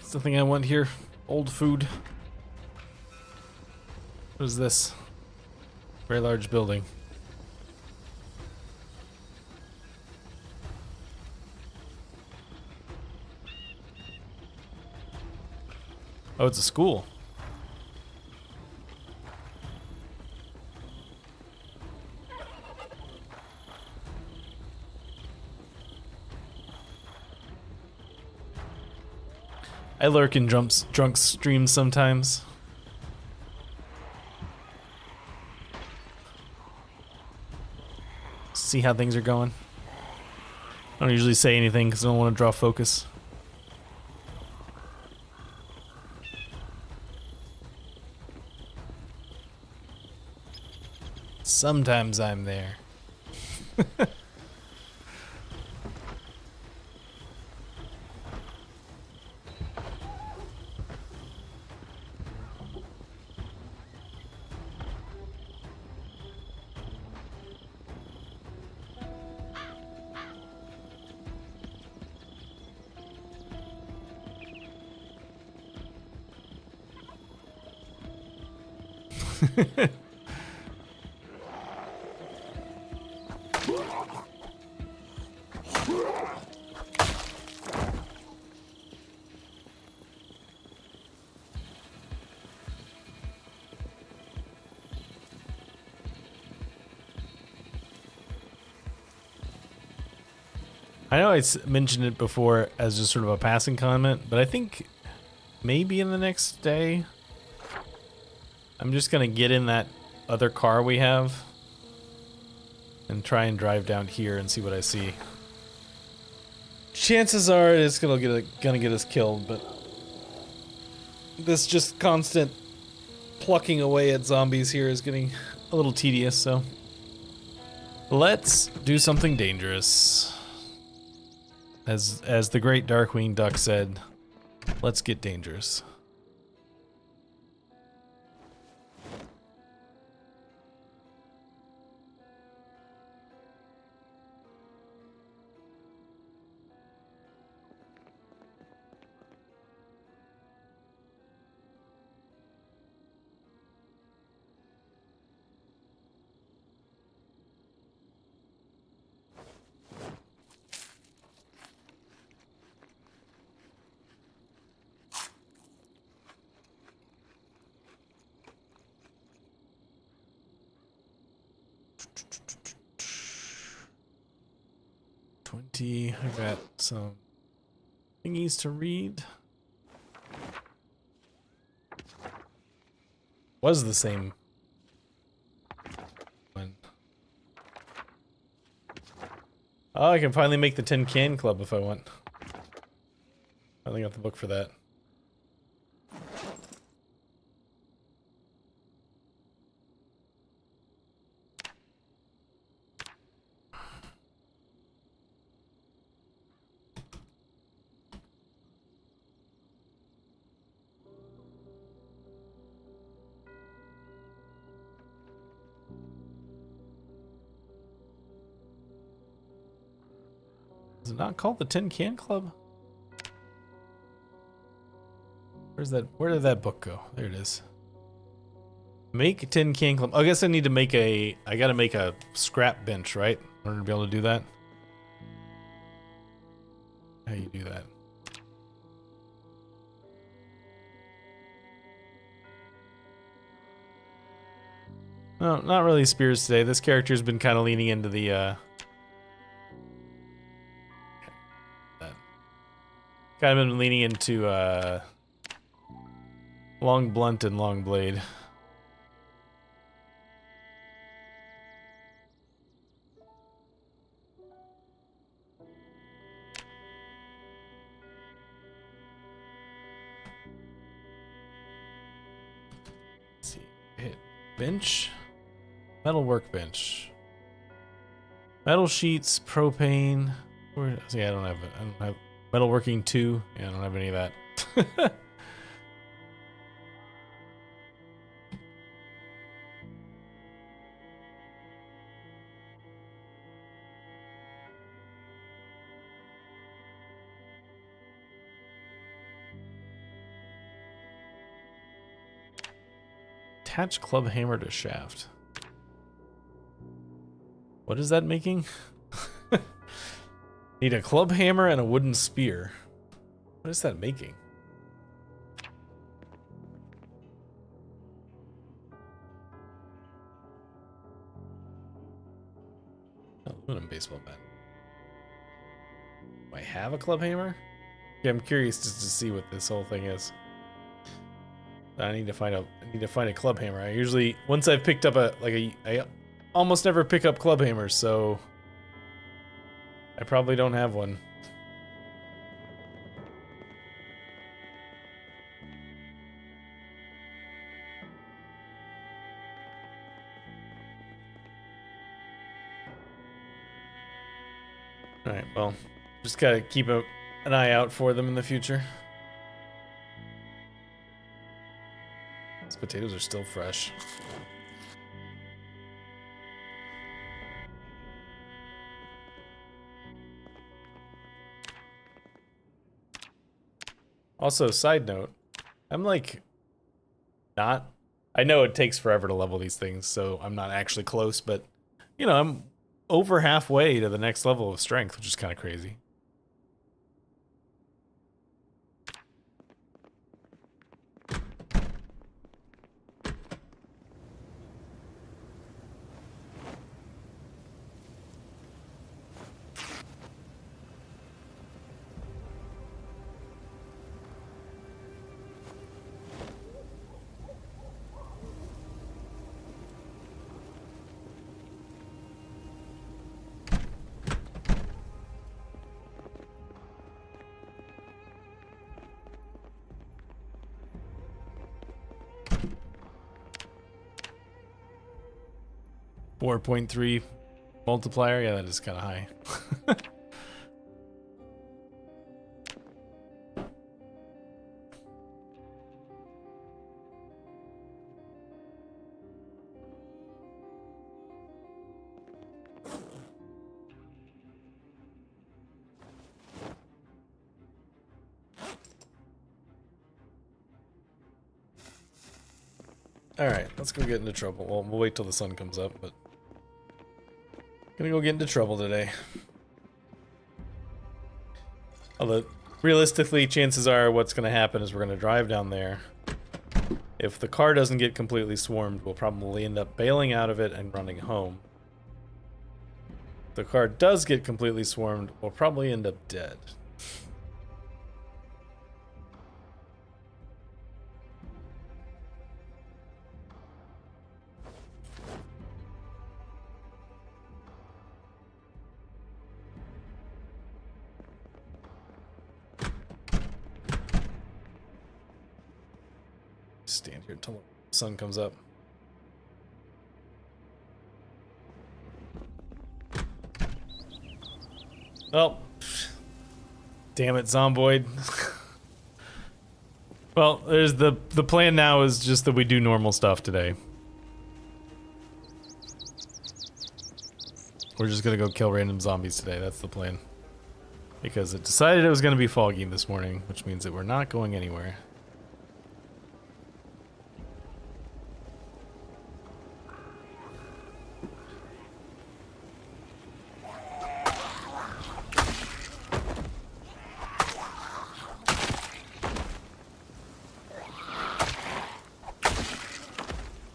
It's nothing I want here. Old food. What is this? Very large building. Oh, it's a school. I lurk in drunk streams sometimes. See how things are going. I don't usually say anything because I don't want to draw focus. Sometimes I'm there. I know mentioned it before as just sort of a passing comment, but I think maybe in the next day, I'm just gonna get in that other car we have and try and drive down here and see what I see. Chances are it's gonna get us killed, but this just constant plucking away at zombies here is getting a little tedious, so let's do something dangerous. As the great Darkwing Duck said, let's get dangerous. I got some thingies to read. Was the same one. Oh, I can finally make the Tin Can Club if I want. I only got the book for that. Is it not called the Tin Can Club? Where's that? Where did that book go? There it is. Make Tin Can Club. I guess I need to make a. I gotta make a scrap bench, right? In order to be able to do that. How you do that? No, not really spears today. This character's been kind of leaning into the. Kind of been leaning into long blunt and long blade. Let's see, hit bench, metal workbench, metal sheets, propane. Where? See, I don't have metalworking 2. Yeah, I don't have any of that. Attach club hammer to shaft. What is that making? Need a club hammer and a wooden spear. What is that making? Aluminum baseball bat. Do I have a club hammer? Yeah, I'm curious just to see what this whole thing is. I need to find a club hammer. I usually, once I've picked up I almost never pick up club hammers, so I probably don't have one. Alright, well, just gotta keep an eye out for them in the future. These potatoes are still fresh. Also, side note, I'm like, not... I know it takes forever to level these things, so I'm not actually close, but, you know, I'm over halfway to the next level of strength, which is kind of crazy. 4.3 multiplier. Yeah, that is kind of high. Alright, let's go get into trouble. Well, we'll wait till the sun comes up, but... Gonna go get into trouble today. Although, realistically, chances are what's gonna happen is we're gonna drive down there. If the car doesn't get completely swarmed, we'll probably end up bailing out of it and running home. If the car does get completely swarmed, we'll probably end up dead. Stand here until the sun comes up. Well, damn it, Zomboid. Well, there's the plan now is just that we do normal stuff today. We're just gonna go kill random zombies today. That's the plan. Because it decided it was gonna be foggy this morning, which means that we're not going anywhere.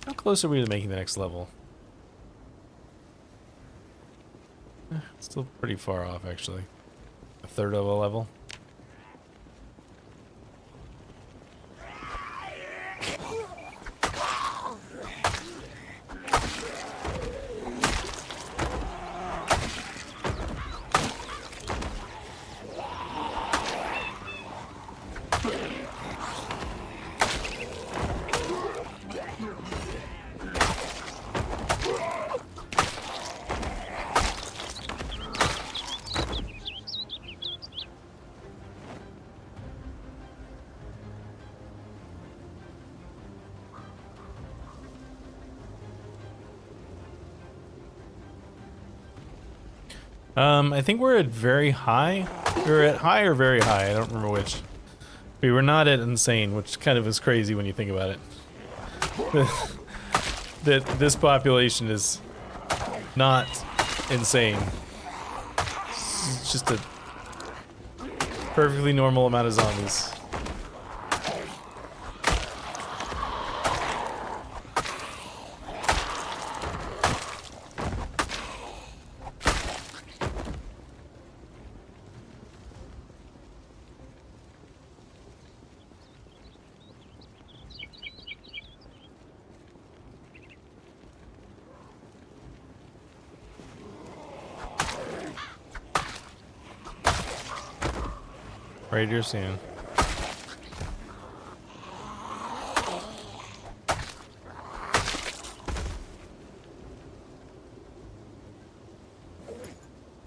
How close are we to making the next level? Still pretty far off, actually. A third of a level. I think we're at very high. We're at high or very high, I don't remember which. We were not at insane, which kind of is crazy when you think about it. That this population is not insane. It's just a perfectly normal amount of zombies. Right here soon.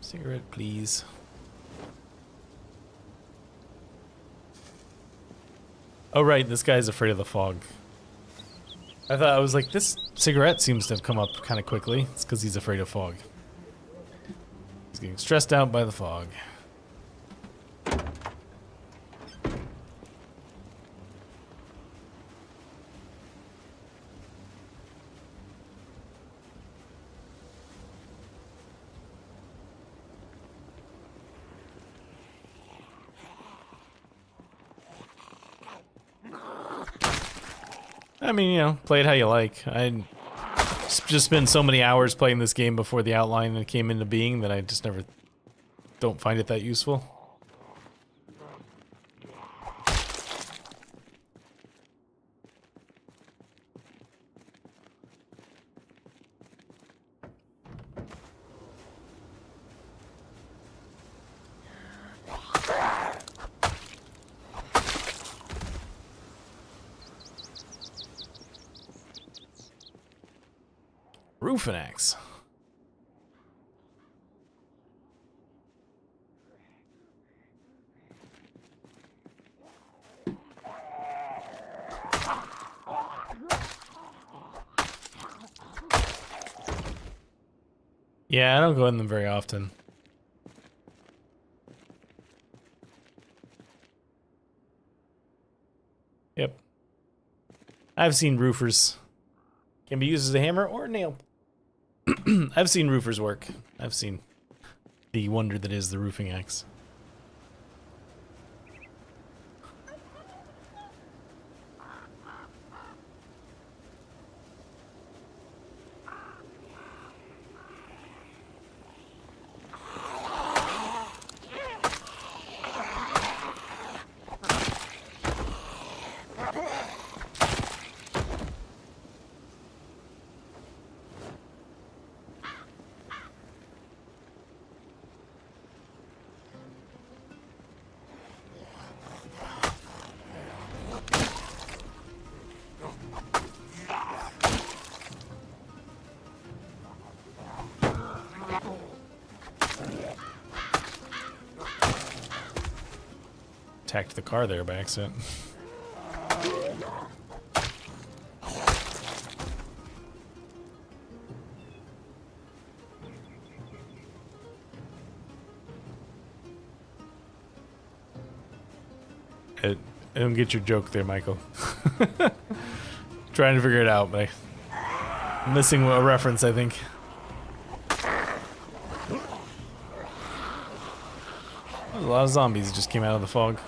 Cigarette, please. Oh right, this guy's afraid of the fog. I was like, this cigarette seems to have come up kind of quickly. It's because he's afraid of fog. He's getting stressed out by the fog. I mean, you know, play it how you like. I just spent so many hours playing this game before the outline came into being that I just never don't find it that useful. Roof and axe. Yeah, I don't go in them very often. Yep. I've seen roofers. Can be used as a hammer or a nail. I've seen roofers work. I've seen the wonder that is the roofing axe. Attacked the car there by accident. I don't get your joke there, Michael. Trying to figure it out, but I'm missing a reference, I think. There's a lot of zombies that just came out of the fog.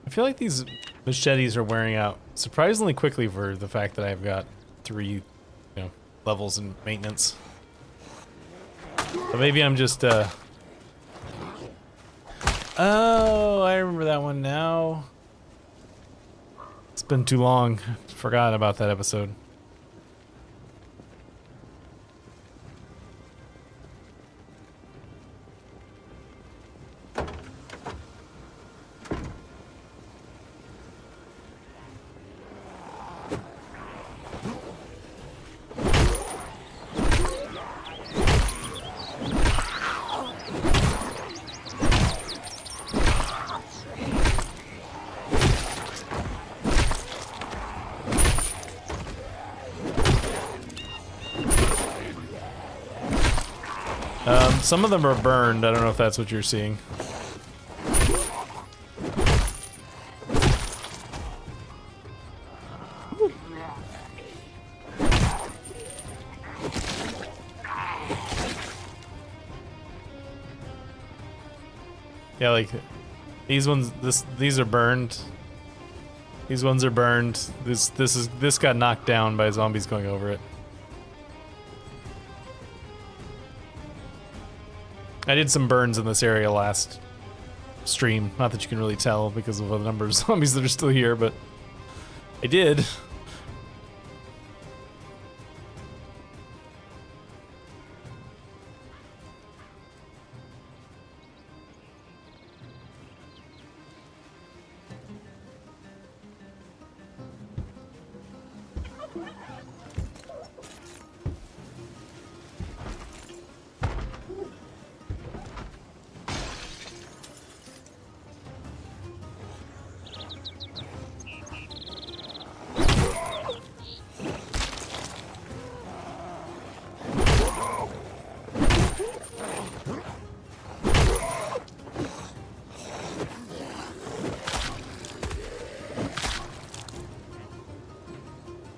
I feel like these machetes are wearing out surprisingly quickly for the fact that I've got 3, levels in maintenance. But maybe I'm just, Oh, I remember that one now. It's been too long. Forgot about that episode. Some of them are burned. I don't know if that's what you're seeing. Yeah, like these ones. These are burned. These ones are burned. This got knocked down by zombies going over it. I did some burns in this area last stream. Not that you can really tell because of the number of zombies that are still here, but I did.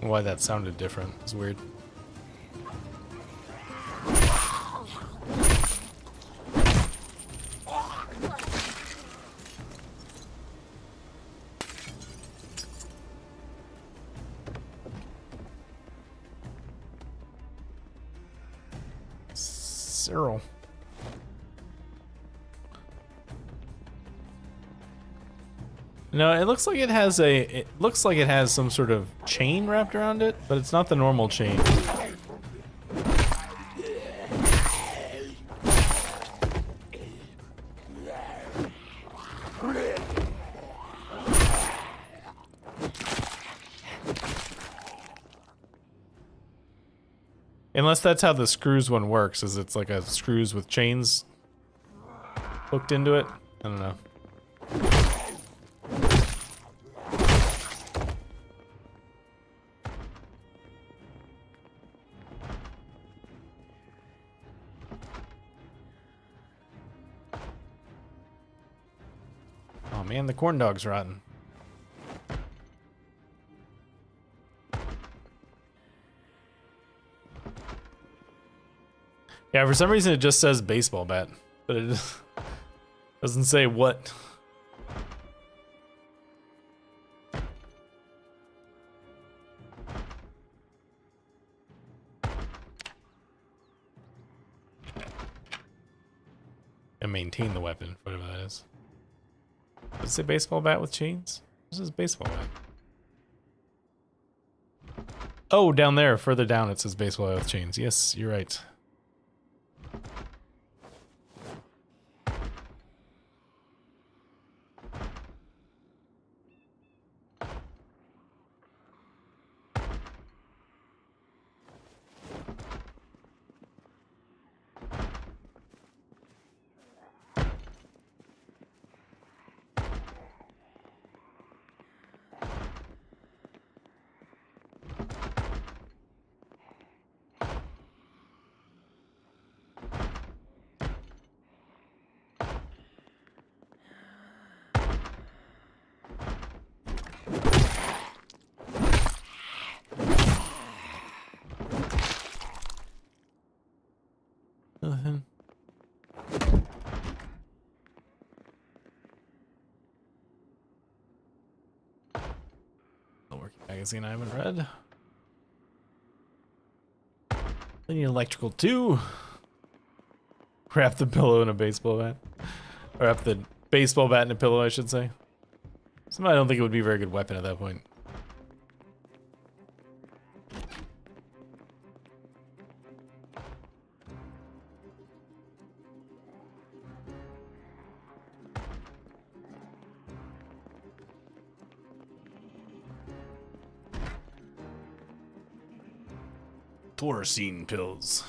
Why that sounded different. It's weird. Cyril. No, it looks like it has some sort of chain wrapped around it, but it's not the normal chain. Unless that's how the screws one works, is it's like a screws with chains hooked into it? I don't know. Oh man, the corn dog's rotten. Yeah, for some reason it just says baseball bat, but it doesn't say what. And maintain the weapon, whatever that is. Does it say baseball bat with chains? This is baseball bat. Oh, down there, further down it says baseball bat with chains. Yes, you're right. Nothing. A working magazine I haven't read. I need electrical too. Wrap the pillow in a baseball bat. Or wrap the baseball bat in a pillow, I should say. Somehow I don't think it would be a very good weapon at that point. Taurucine pills.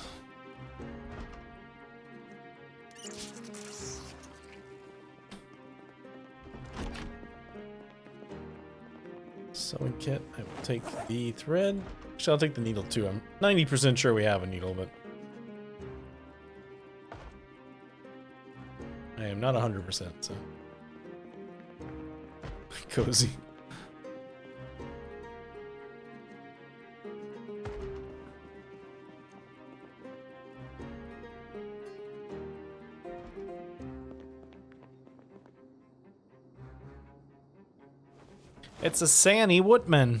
Sewing kit. I will take the thread. Actually, I'll take the needle too. I'm 90% sure we have a needle, but I am not 100%, so. Cozy. It's a Sandy Woodman.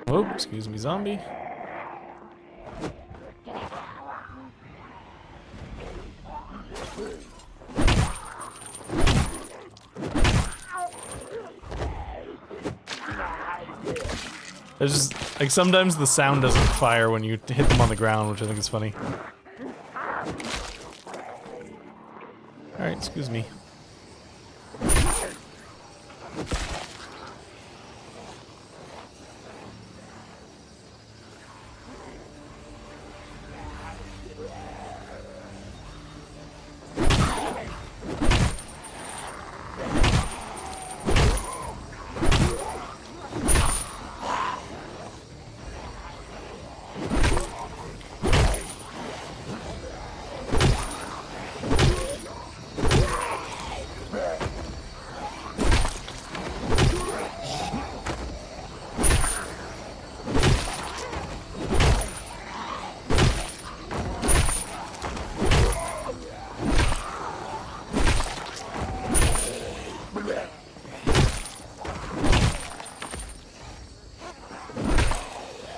Oh, excuse me, zombie. There's just, like, sometimes the sound doesn't fire when you hit them on the ground, which I think is funny. Alright, excuse me.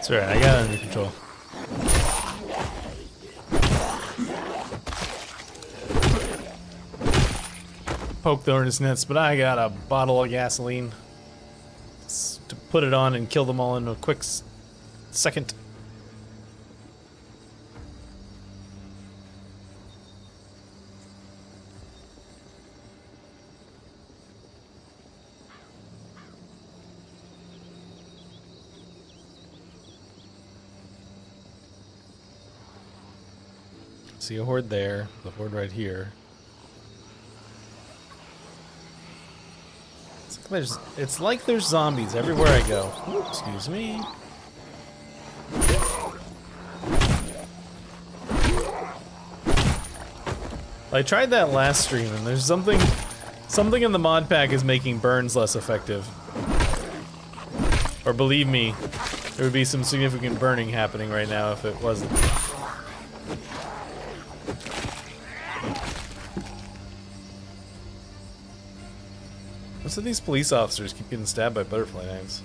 It's alright, I got it under control. Poke the hornet's nest, but I got a bottle of gasoline to put it on and kill them all in a quick second. See a horde there, the horde right here. It's like there's zombies everywhere I go. Ooh, excuse me. I tried that last stream and there's something in the mod pack is making burns less effective. Or believe me, there would be some significant burning happening right now if it wasn't. Most of these police officers keep getting stabbed by butterfly knives.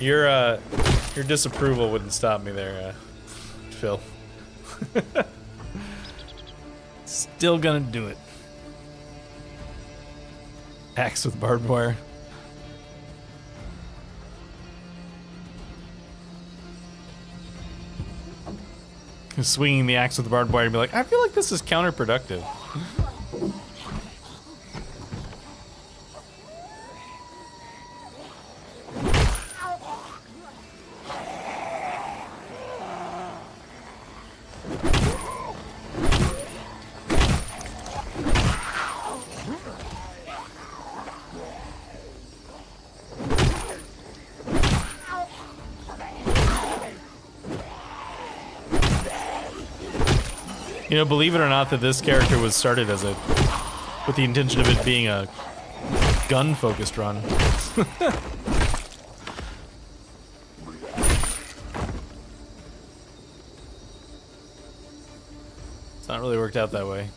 Your disapproval wouldn't stop me there, Phil. Still gonna do it. Axe with barbed wire. Swinging the axe with the barbed wire and be like, I feel like this is counterproductive. You know, believe it or not, that this character was started as with the intention of it being a gun-focused run. It's not really worked out that way.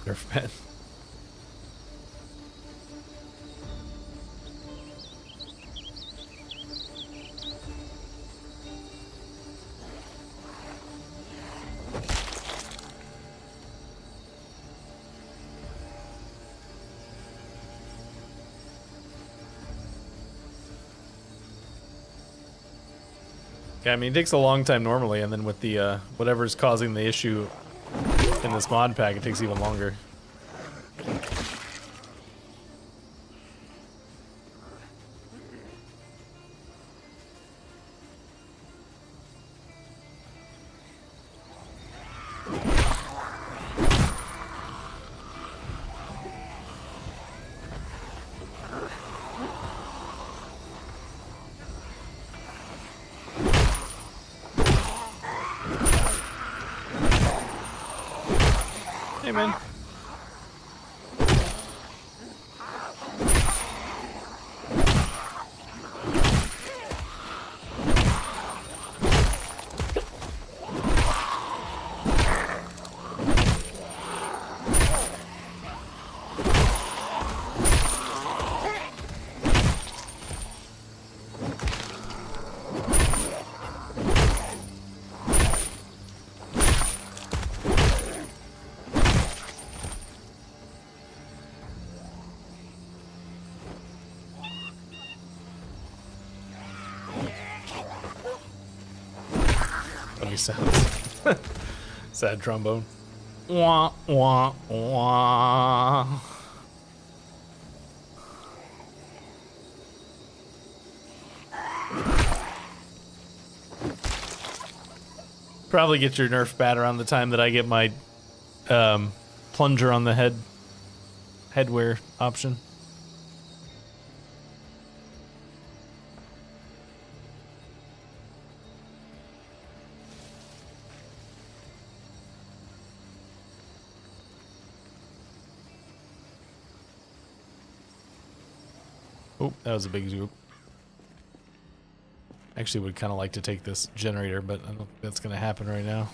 Nerf pad. Yeah, I mean, it takes a long time normally, and then with the, whatever's causing the issue in this mod pack, it takes even longer. Hey, man. Funny sounds. Sad trombone. Wah, wah, wah. Probably get your Nerf bat around the time that I get my plunger on the headwear option. Oh, that was a big zoop. Actually would kind of like to take this generator, but I don't think that's going to happen right now.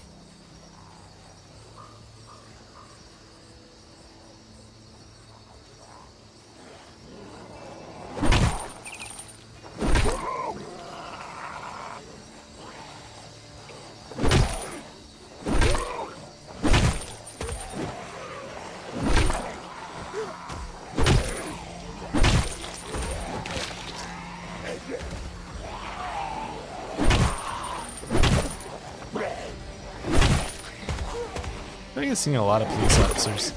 I think I've seen a lot of police officers.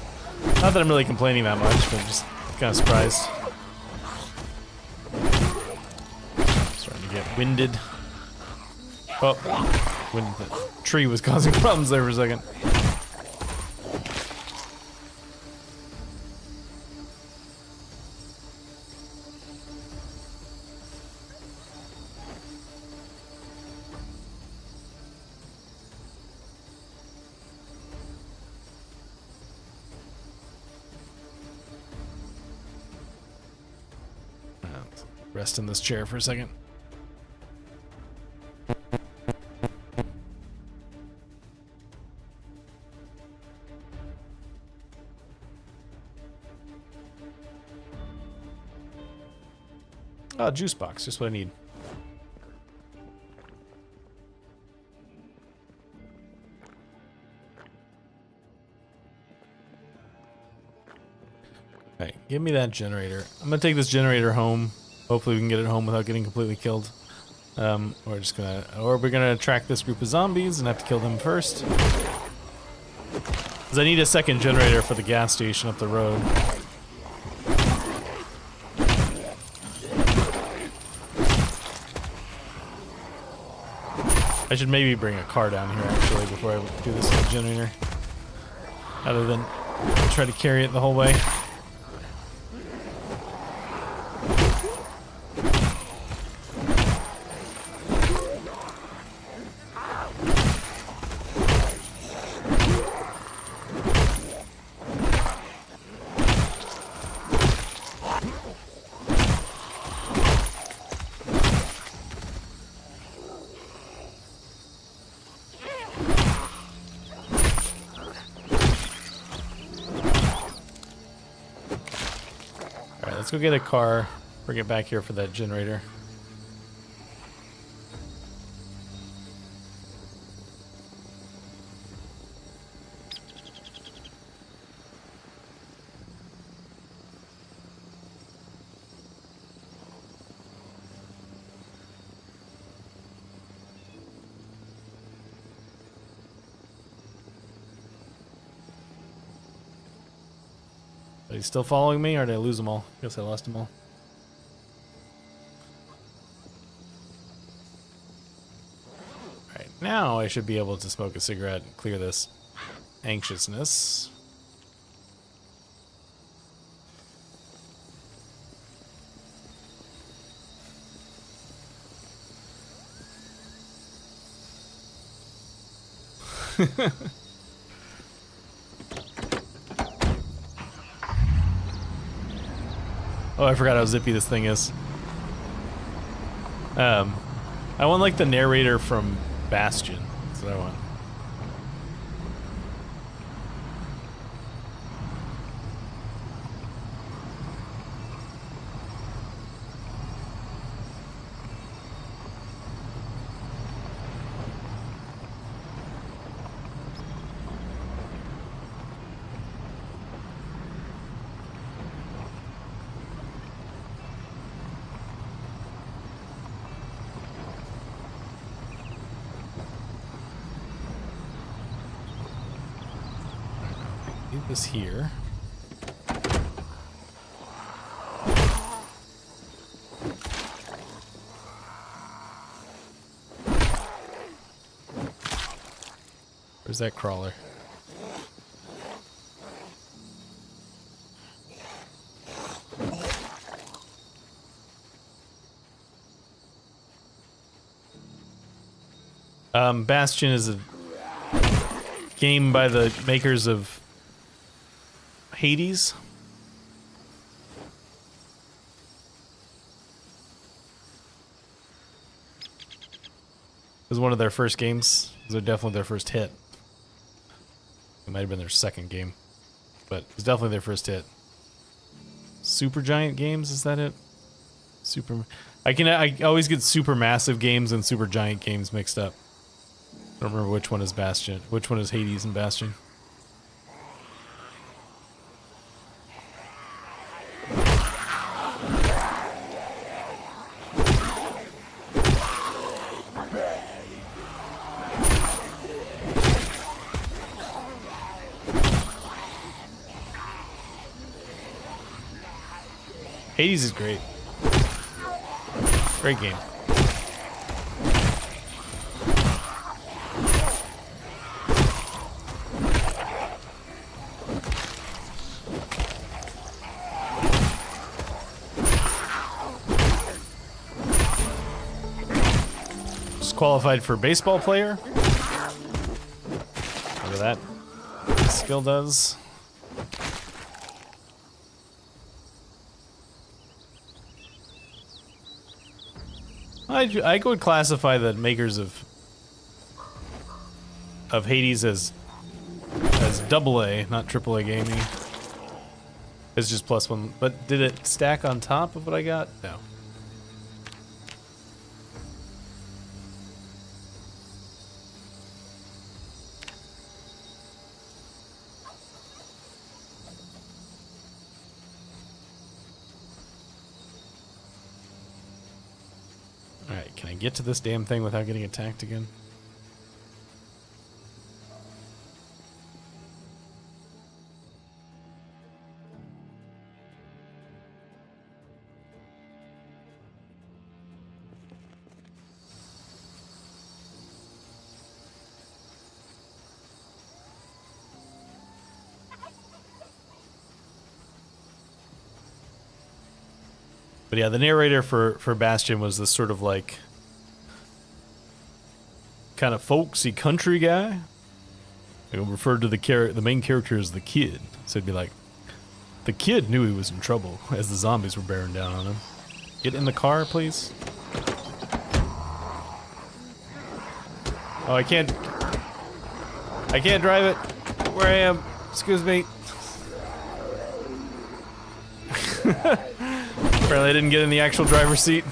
Not that I'm really complaining that much, but just kind of surprised. Starting to get winded. Oh, when the tree was causing problems there for a second. Rest in this chair for a second. Oh, juice box, just what I need. Alright, give me that generator. I'm gonna take this generator home. Hopefully we can get it home without getting completely killed. Or we're gonna track this group of zombies and have to kill them first. Because I need a second generator for the gas station up the road. I should maybe bring a car down here actually before I do this with the generator. Other than try to carry it the whole way. Let's go get a car, bring it back here for that generator. Are you still following me, or did I lose them all? Guess I lost them all. Alright, now I should be able to smoke a cigarette and clear this anxiousness. Oh, I forgot how zippy this thing is. I want like the narrator from Bastion. That's what I want. Leave this here. Where's that crawler? Bastion is a game by the makers of Hades. was one of their first games. It was definitely their first hit. It might have been their second game, but it was definitely their first hit. Super Giant Games, is that it? I always get Super Massive Games and Super Giant Games mixed up. I don't remember which one is Bastion. Which one is Hades and Bastion? Hades is great. Great game. Just qualified for baseball player. Look at that. Skill does. I would classify the makers of Hades as AA, not AAA gaming. It's just +1, but did it stack on top of what I got? No. Alright, can I get to this damn thing without getting attacked again? But yeah, the narrator for Bastion was this sort of like kind of folksy country guy. He referred to the main character as the kid. So it'd be like, the kid knew he was in trouble as the zombies were bearing down on him. Get in the car, please. Oh, I can't drive it. Where I am. Excuse me. Apparently I didn't get in the actual driver's seat.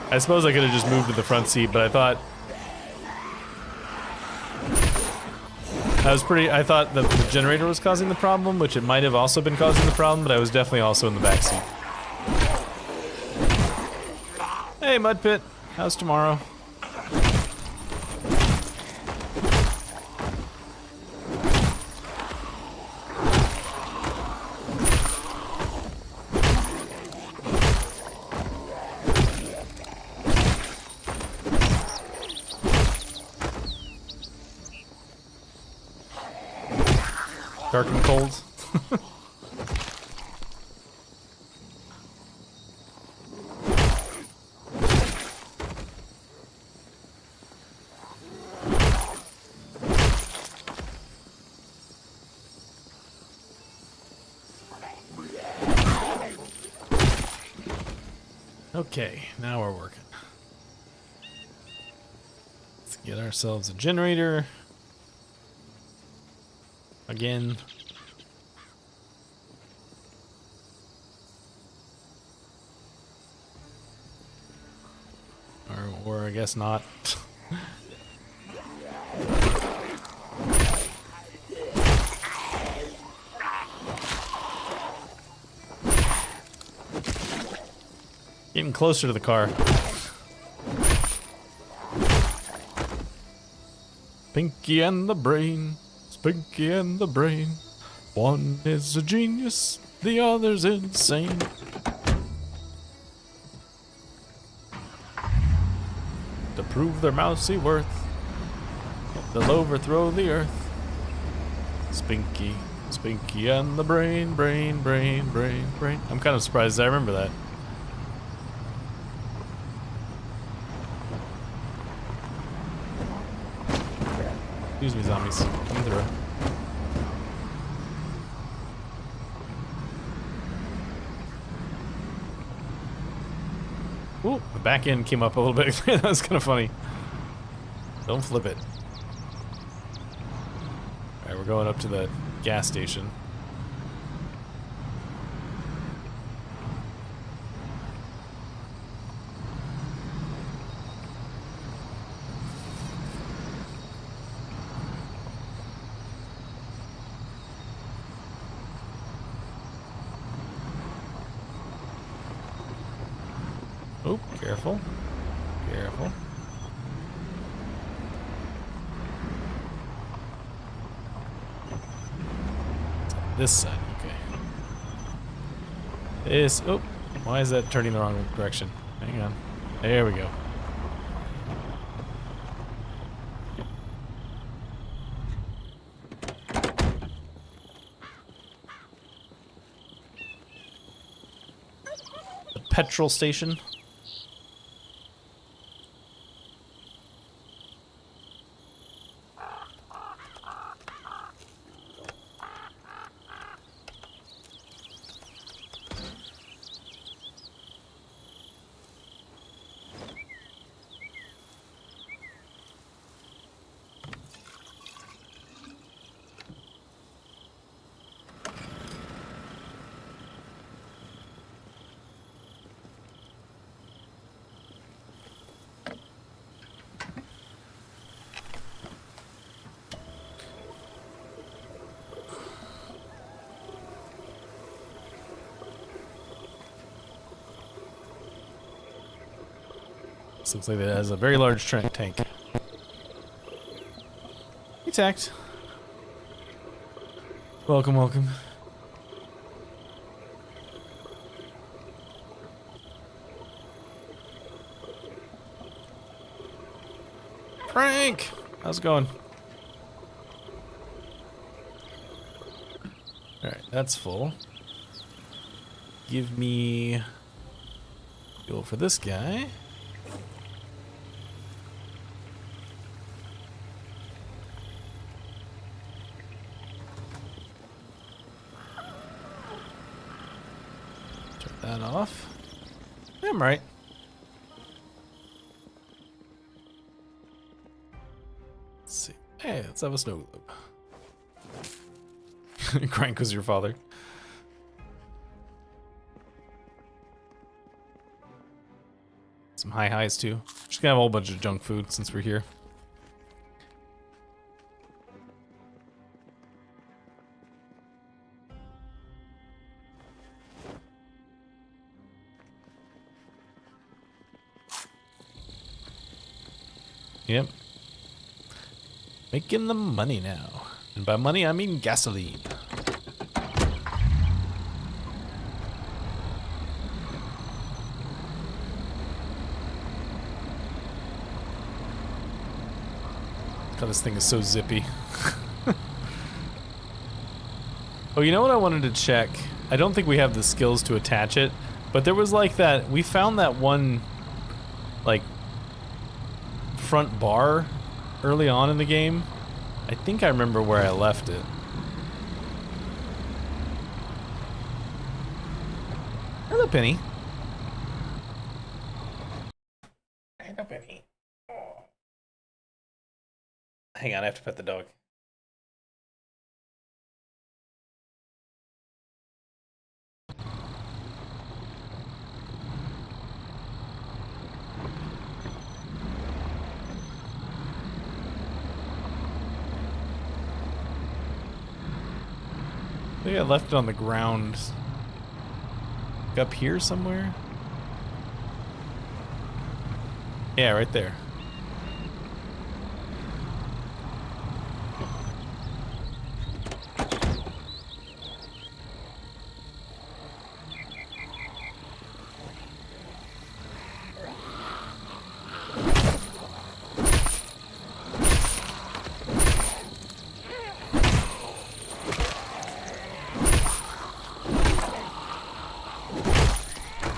I suppose I could have just moved to the front seat, but I thought I thought that the generator was causing the problem, which it might have also been causing the problem, but I was definitely also in the back seat. Hey, Mud Pit. How's tomorrow? Dark and cold. Okay, now we're working. Let's get ourselves a generator. Again. Or I guess not. Getting closer to the car. Pinky and the Brain. Pinky and the Brain. One is a genius, the other's insane. To prove their mousy worth, they'll overthrow the earth. Spinky and the Brain, Brain. I'm kind of surprised I remember that. Excuse me, zombies. Coming through. Ooh, the back end came up a little bit. That was kind of funny. Don't flip it. Alright, we're going up to the gas station. Oh, careful. Careful. This side, okay. This, oh, why is that turning the wrong direction? Hang on. There we go. The petrol station. This looks like it has a very large tank. Attacked. Welcome, welcome. Frank! How's it going? Alright, that's full. Give me fuel for this guy. That off. Yeah, I'm right. Let's see. Hey, let's have a snow globe. Crank was your father. Some high highs too. Just gonna have a whole bunch of junk food since we're here. Yep. Making the money now. And by money, I mean gasoline. God, this thing is so zippy. Oh, you know what I wanted to check? I don't think we have the skills to attach it, but there was like that, we found that one, like, front bar early on in the game. I think I remember where I left it. Hello, Penny. Hello, Penny. Oh. Hang on, I have to pet the dog. I think I left it on the ground. Up here somewhere? Yeah, right there.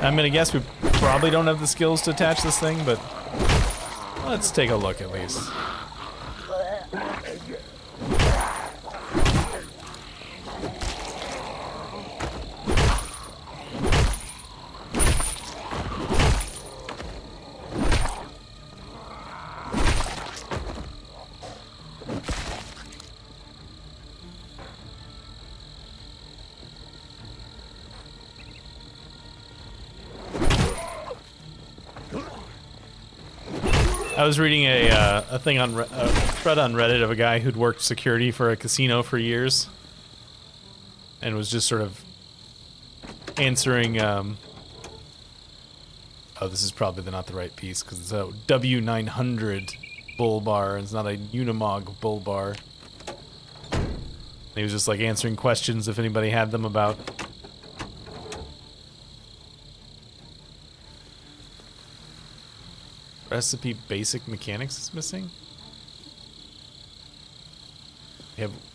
I'm gonna guess we probably don't have the skills to attach this thing, but let's take a look at least. I was reading a thing on a thread on Reddit of a guy who'd worked security for a casino for years, and was just sort of answering. Oh, this is probably not the right piece because it's a W900 bull bar, and it's not a Unimog bull bar. And he was just like answering questions if anybody had them about. Recipe basic mechanics is missing?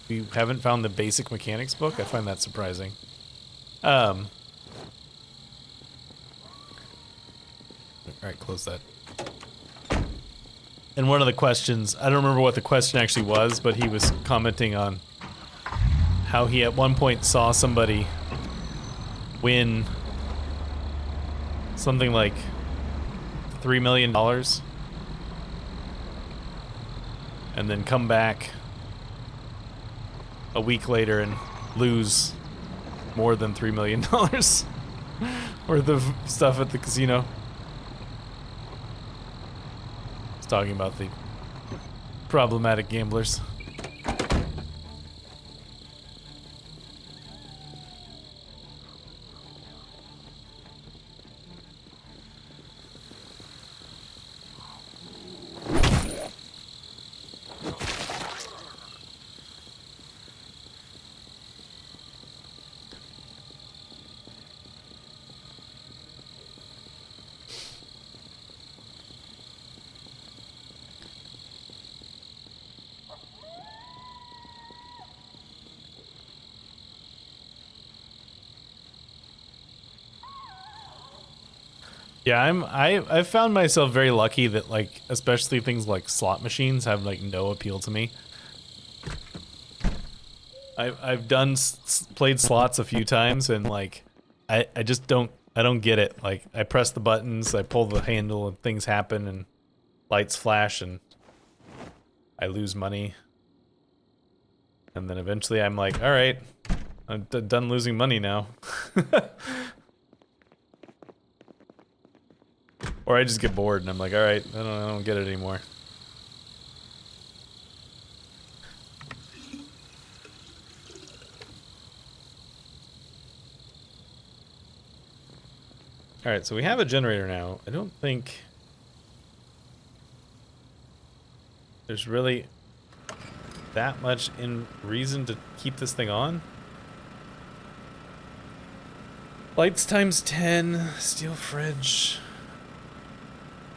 We haven't found the basic mechanics book? I find that surprising. Alright, close that. And one of the questions, I don't remember what the question actually was, but he was commenting on how he at one point saw somebody win something like $3 million and then come back a week later and lose more than $3 million worth of stuff at the casino. He's talking about the problematic gamblers. Yeah, I've found myself very lucky that, like, especially things like slot machines have like no appeal to me. I've played slots a few times and like I just don't get it. Like I press the buttons, I pull the handle and things happen and lights flash and I lose money. And then eventually I'm like, all right, I'm done losing money now. Or I just get bored and I'm like, all right, I don't get it anymore. All right, so we have a generator now. I don't think there's really that much reason to keep this thing on. Lights times 10, steel fridge.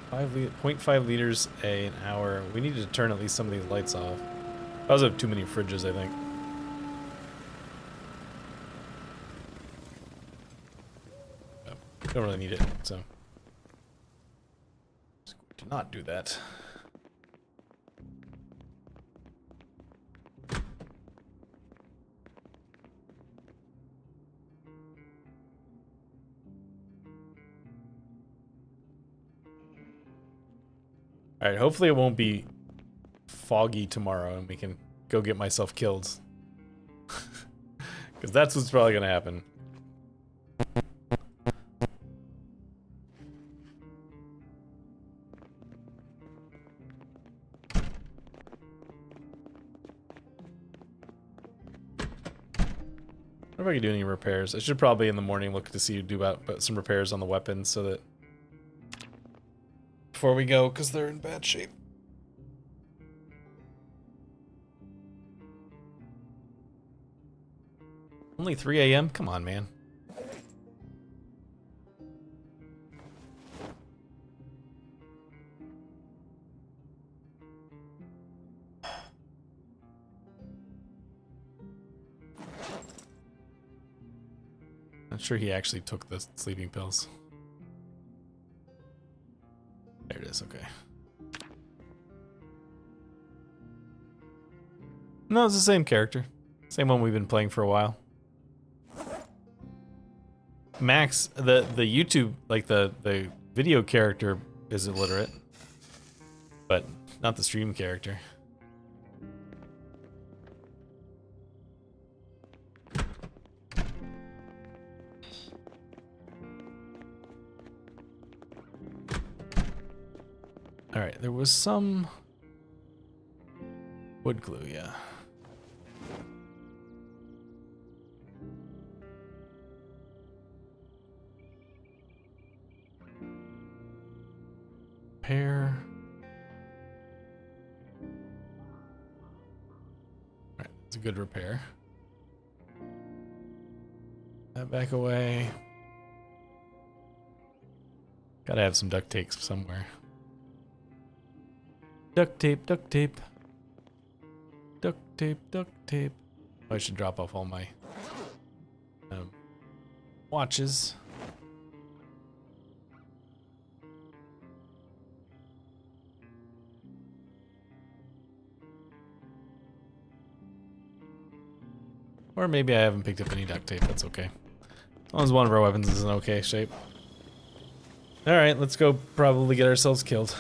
0.5 liters an hour. We need to turn at least some of these lights off. I also have too many fridges, I think. Don't really need it, so. Just going to not do that. Alright, hopefully it won't be foggy tomorrow and we can go get myself killed. Because that's what's probably going to happen. I wonder if I can do any repairs. I should probably in the morning look to see do about some repairs on the weapons so that before we go, because they're in bad shape. Only 3 a.m.? Come on, man. Not sure he actually took the sleeping pills. There it is, okay. No, it's the same character. Same one we've been playing for a while. Max, the YouTube, like the video character is illiterate. But not the stream character. Alright, there was some wood glue, yeah. Repair. Alright, it's a good repair. That back away. Gotta have some duct tape somewhere. Duct tape, duct tape. Duct tape, duct tape. Oh, I should drop off all my watches. Or maybe I haven't picked up any duct tape, that's okay. As long as one of our weapons is in okay shape. Alright, let's go probably get ourselves killed.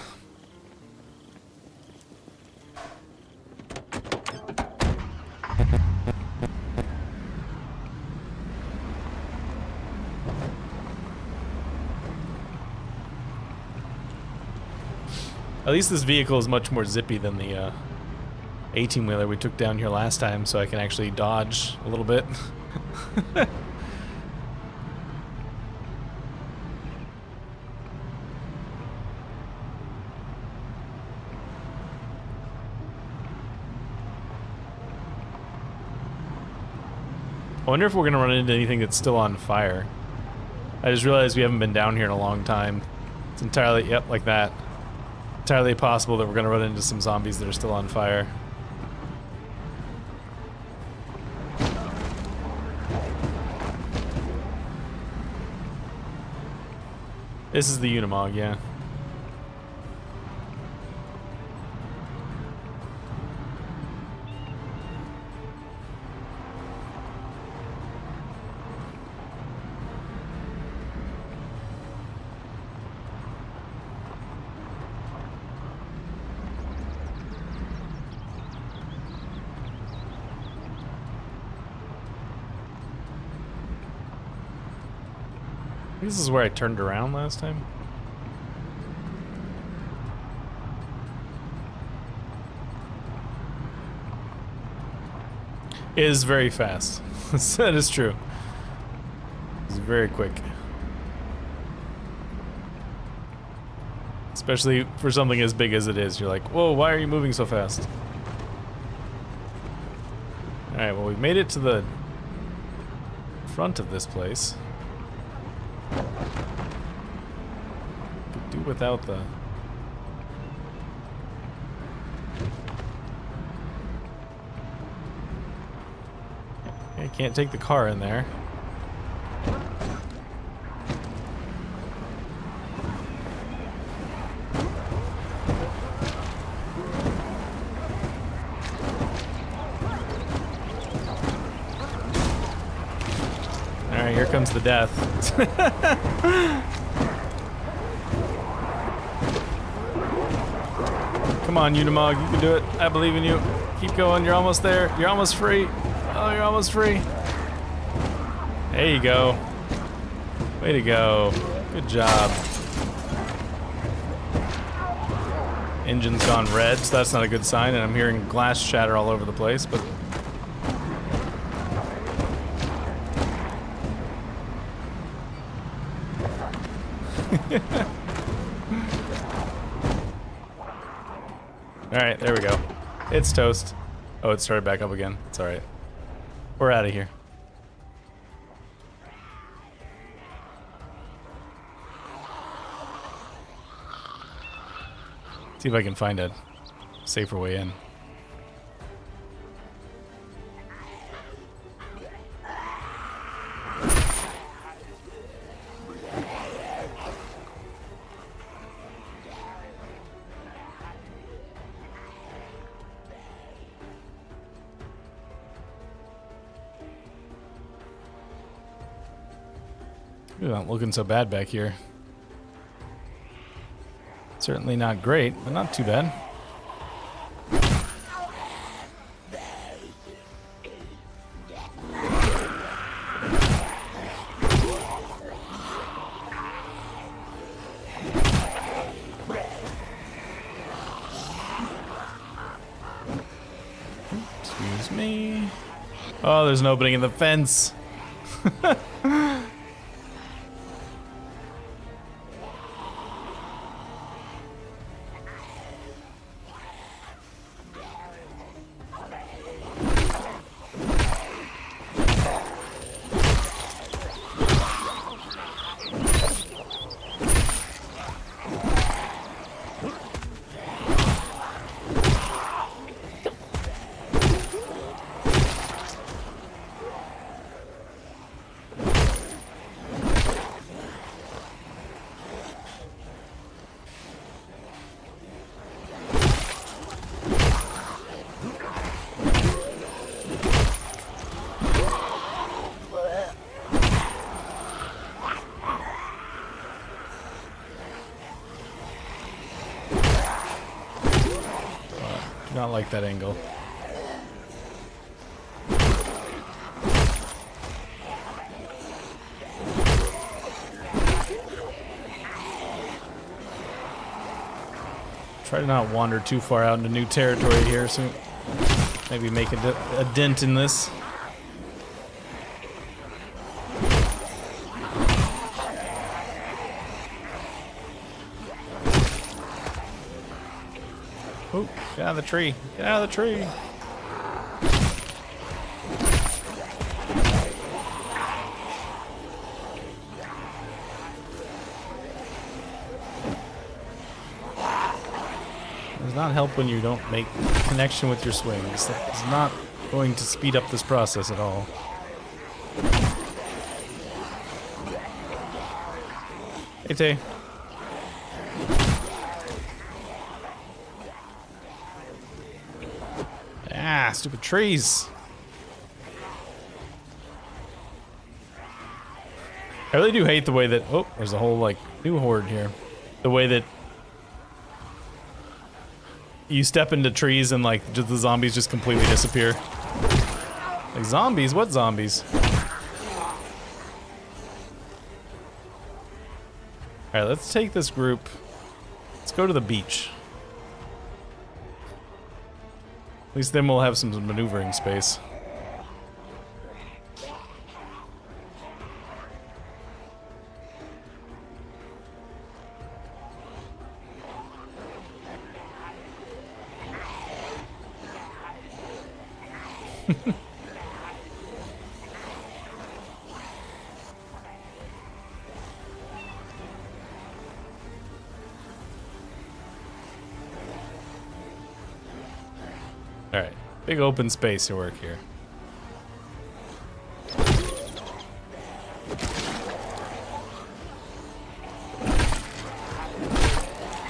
At least this vehicle is much more zippy than the 18-wheeler we took down here last time, so I can actually dodge a little bit. I wonder if we're gonna run into anything that's still on fire. I just realized we haven't been down here in a long time. It's entirely, yep, like that. Entirely possible that we're gonna run into some zombies that are still on fire. This is the Unimog, yeah. This is where I turned around last time. It is very fast. That is true. It's very quick. Especially for something as big as it is. You're like, whoa, why are you moving so fast? Alright, well, we made it to the front of this place. Could do without the... I can't take the car in there. Alright, here comes the death. Come on, Unimog, you can do it. I believe in you. Keep going, you're almost there. You're almost free. Oh, you're almost free. There you go. Way to go. Good job. Engine's gone red, so that's not a good sign, and I'm hearing glass shatter all over the place, but... Alright, there we go. It's toast. Oh, it started back up again. It's alright. We're out of here. See if I can find a safer way in. Ooh, not looking so bad back here. Certainly not great, but not too bad. Oh, there's an opening in the fence. Not like that angle. Try to not wander too far out into new territory here, so maybe make a dent in this. Oh, get out of the tree. Get out of the tree. Does not help when you don't make connection with your swings. That is not going to speed up this process at all. Hey, Tay. Ah, stupid trees. I really do hate the way that... Oh, there's a whole, like, new horde here. The way that you step into trees and, like, just the zombies just completely disappear. Like, zombies? What zombies? Alright, let's take this group. Let's go to the beach. At least then we'll have some maneuvering space. Alright, big open space to work here.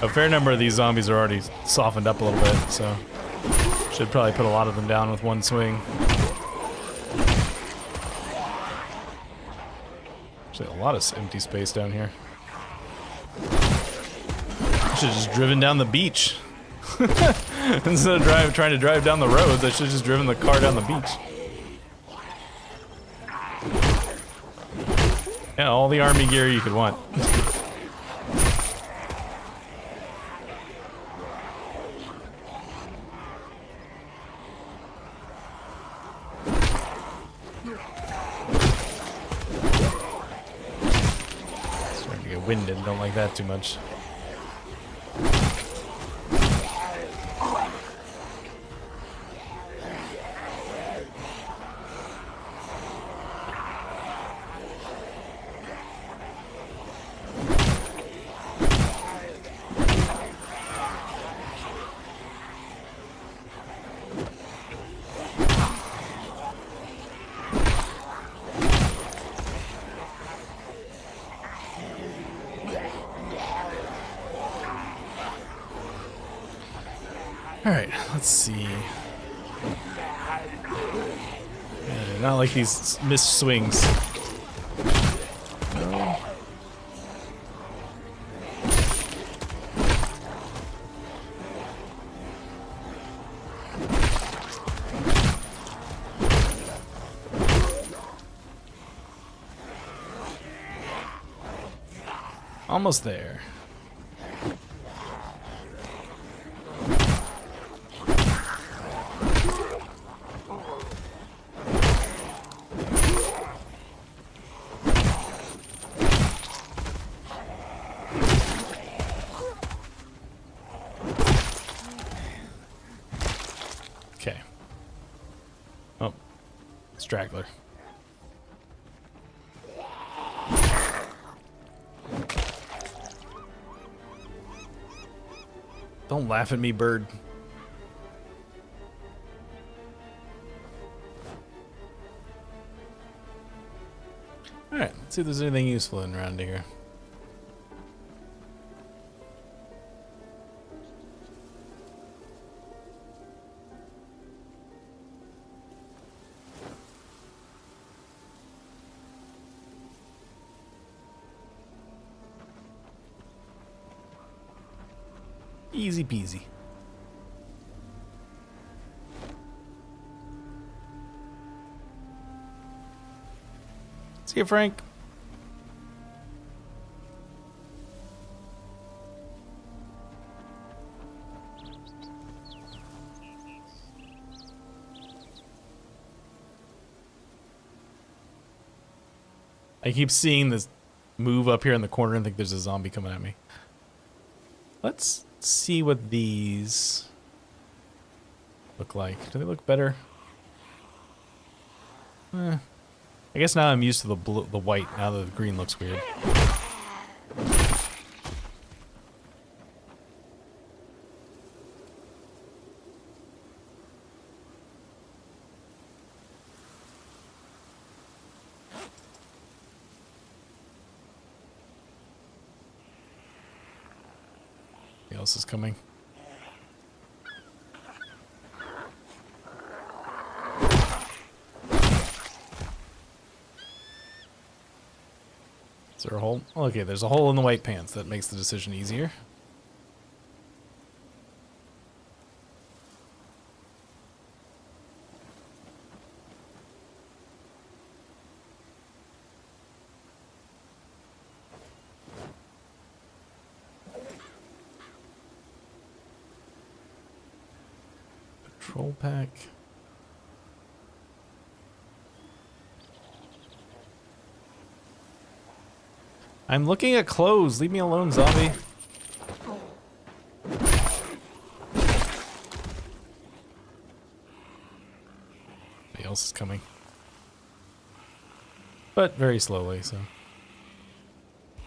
A fair number of these zombies are already softened up a little bit, so should probably put a lot of them down with one swing. Actually, a lot of empty space down here. I should have just driven down the beach. Instead of trying to drive down the roads, I should have just driven the car down the beach. Yeah, all the army gear you could want. Starting to get winded, don't like that too much. Alright, let's see. Yeah, not like these missed swings. No. Almost there. straggler. Don't laugh at me, bird. Alright, let's see if there's anything useful in around here. Easy peasy. See you, Frank. I keep seeing this move up here in the corner and think there's a zombie coming at me. Let's see what these look like. Do they look better? I guess now I'm used to the white. Now the green looks weird. What else is coming? Is there a hole? Okay, there's a hole in the white pants. That makes the decision easier. Patrol pack. I'm looking at clothes. Leave me alone, zombie. Somebody else is coming. But very slowly, so.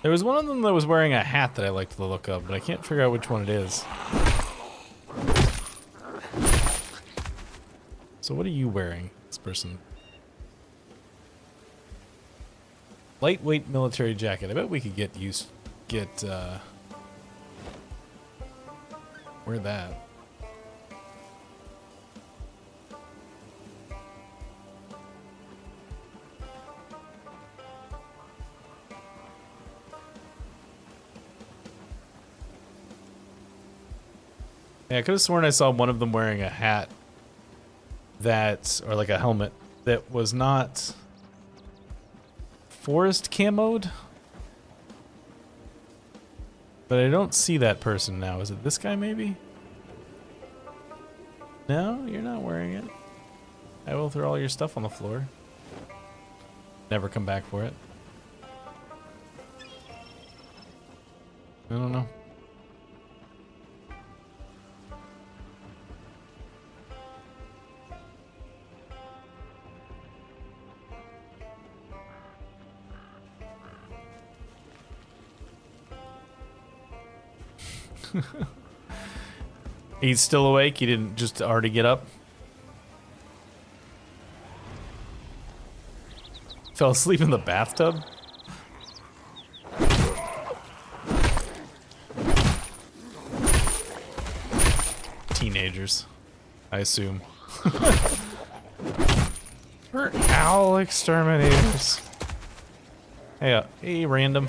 There was one of them that was wearing a hat that I liked the look of, but I can't figure out which one it is. So what are you wearing, this person? Lightweight military jacket. I bet we could wear that. Yeah, I could have sworn I saw one of them wearing a hat or like a helmet that was not forest camoed, but I don't see that person now. Is it this guy maybe? No, you're not wearing it. I will throw all your stuff on the floor. Never come back for it. I don't know. He's still awake? He didn't just already get up? Fell asleep in the bathtub? Teenagers, I assume. We're owl exterminators. Hey, hey, random.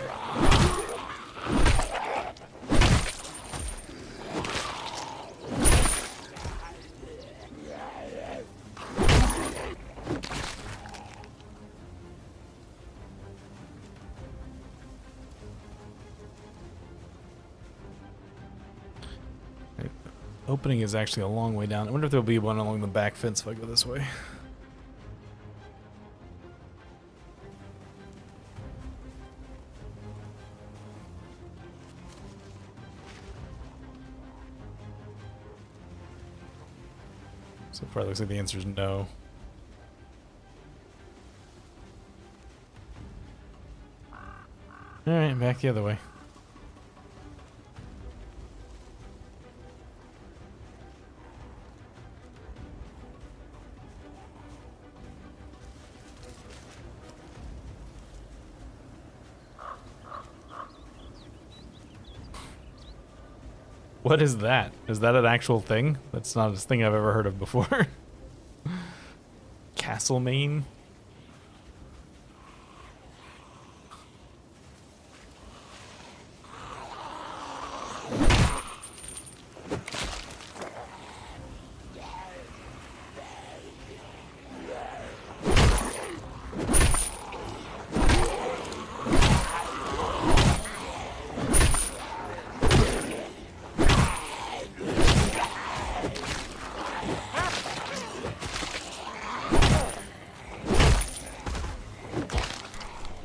Opening is actually a long way down. I wonder if there'll be one along the back fence if I go this way. So far, it looks like the answer is no. Alright, back the other way. What is that? Is that an actual thing? That's not a thing I've ever heard of before. Castlemaine?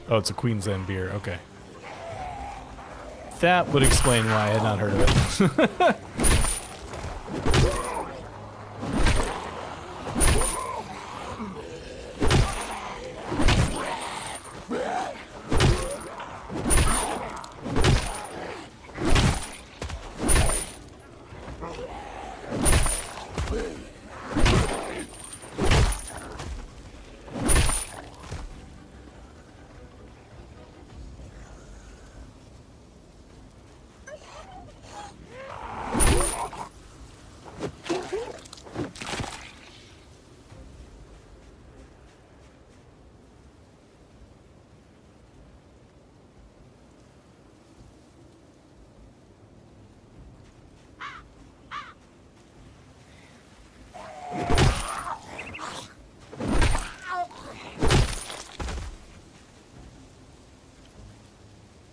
Oh, it's a Queensland beer. Okay. That would explain why I had not heard of it.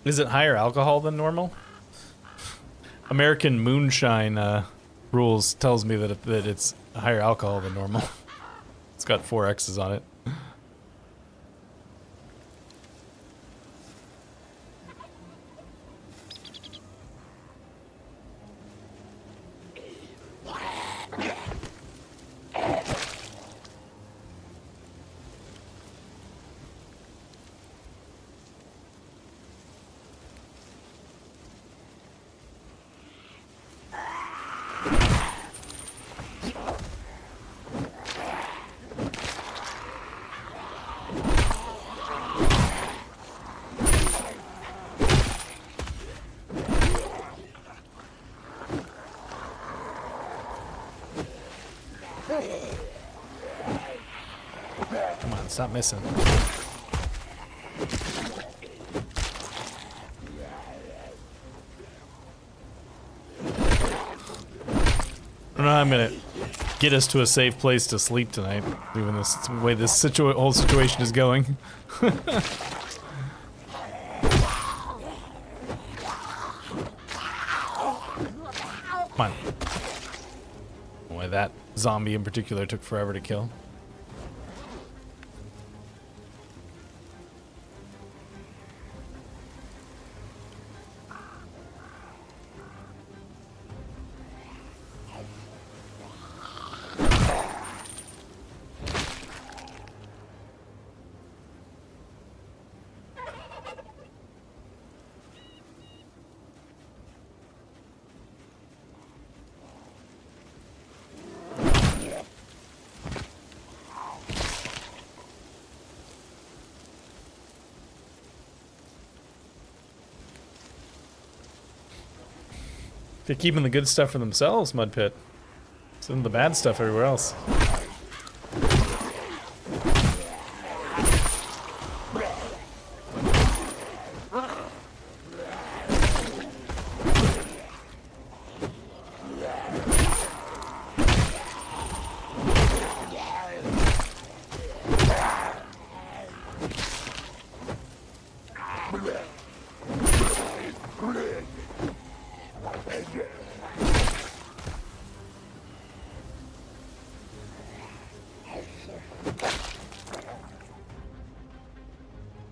Is it higher alcohol than normal? American moonshine rules tells me that it's higher alcohol than normal. It's got 4 X's on it. Come on, stop missing. I'm gonna get us to a safe place to sleep tonight, given this way this whole situation is going. Come on. Why that zombie in particular took forever to kill. They're keeping the good stuff for themselves, Mud Pit. Sending the bad stuff everywhere else.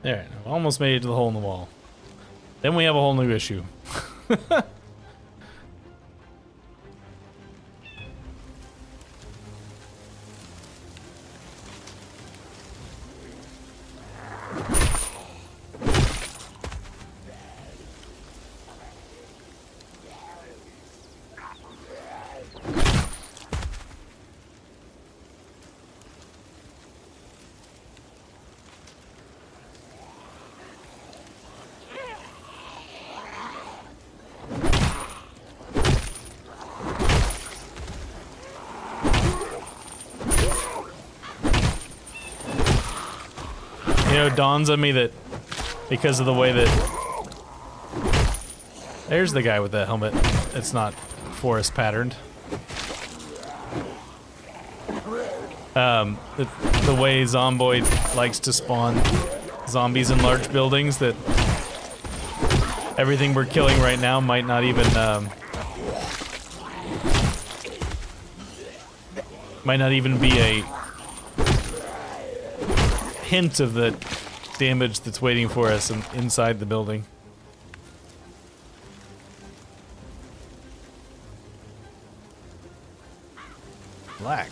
There, almost made it to the hole in the wall. Then we have a whole new issue. know, it dawns on me that because of the way that... There's the guy with the helmet. It's not forest patterned. The way Zomboid likes to spawn zombies in large buildings, that everything we're killing right now might not even be a hint of the damage that's waiting for us inside the building. Black.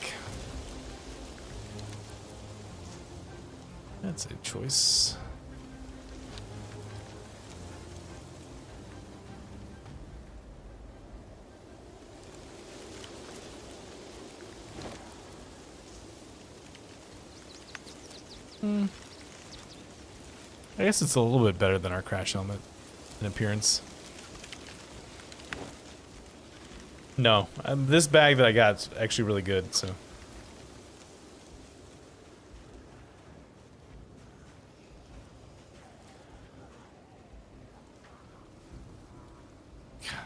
That's a choice. I guess it's a little bit better than our crash helmet in appearance. No, this bag that I got is actually really good, so. God,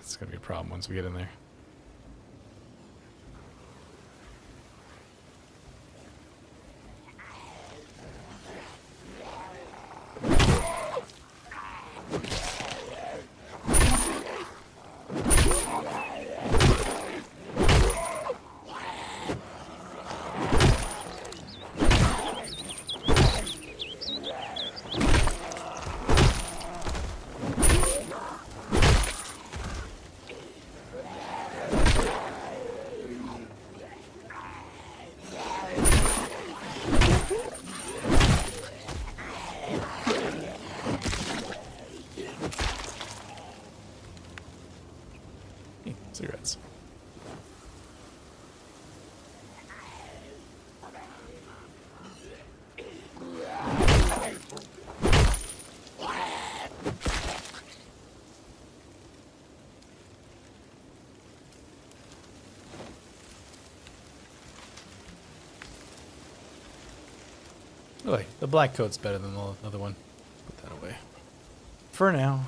it's gonna be a problem once we get in there. Cigarettes. Really, the black coat's better than the other one. Put that away. For now.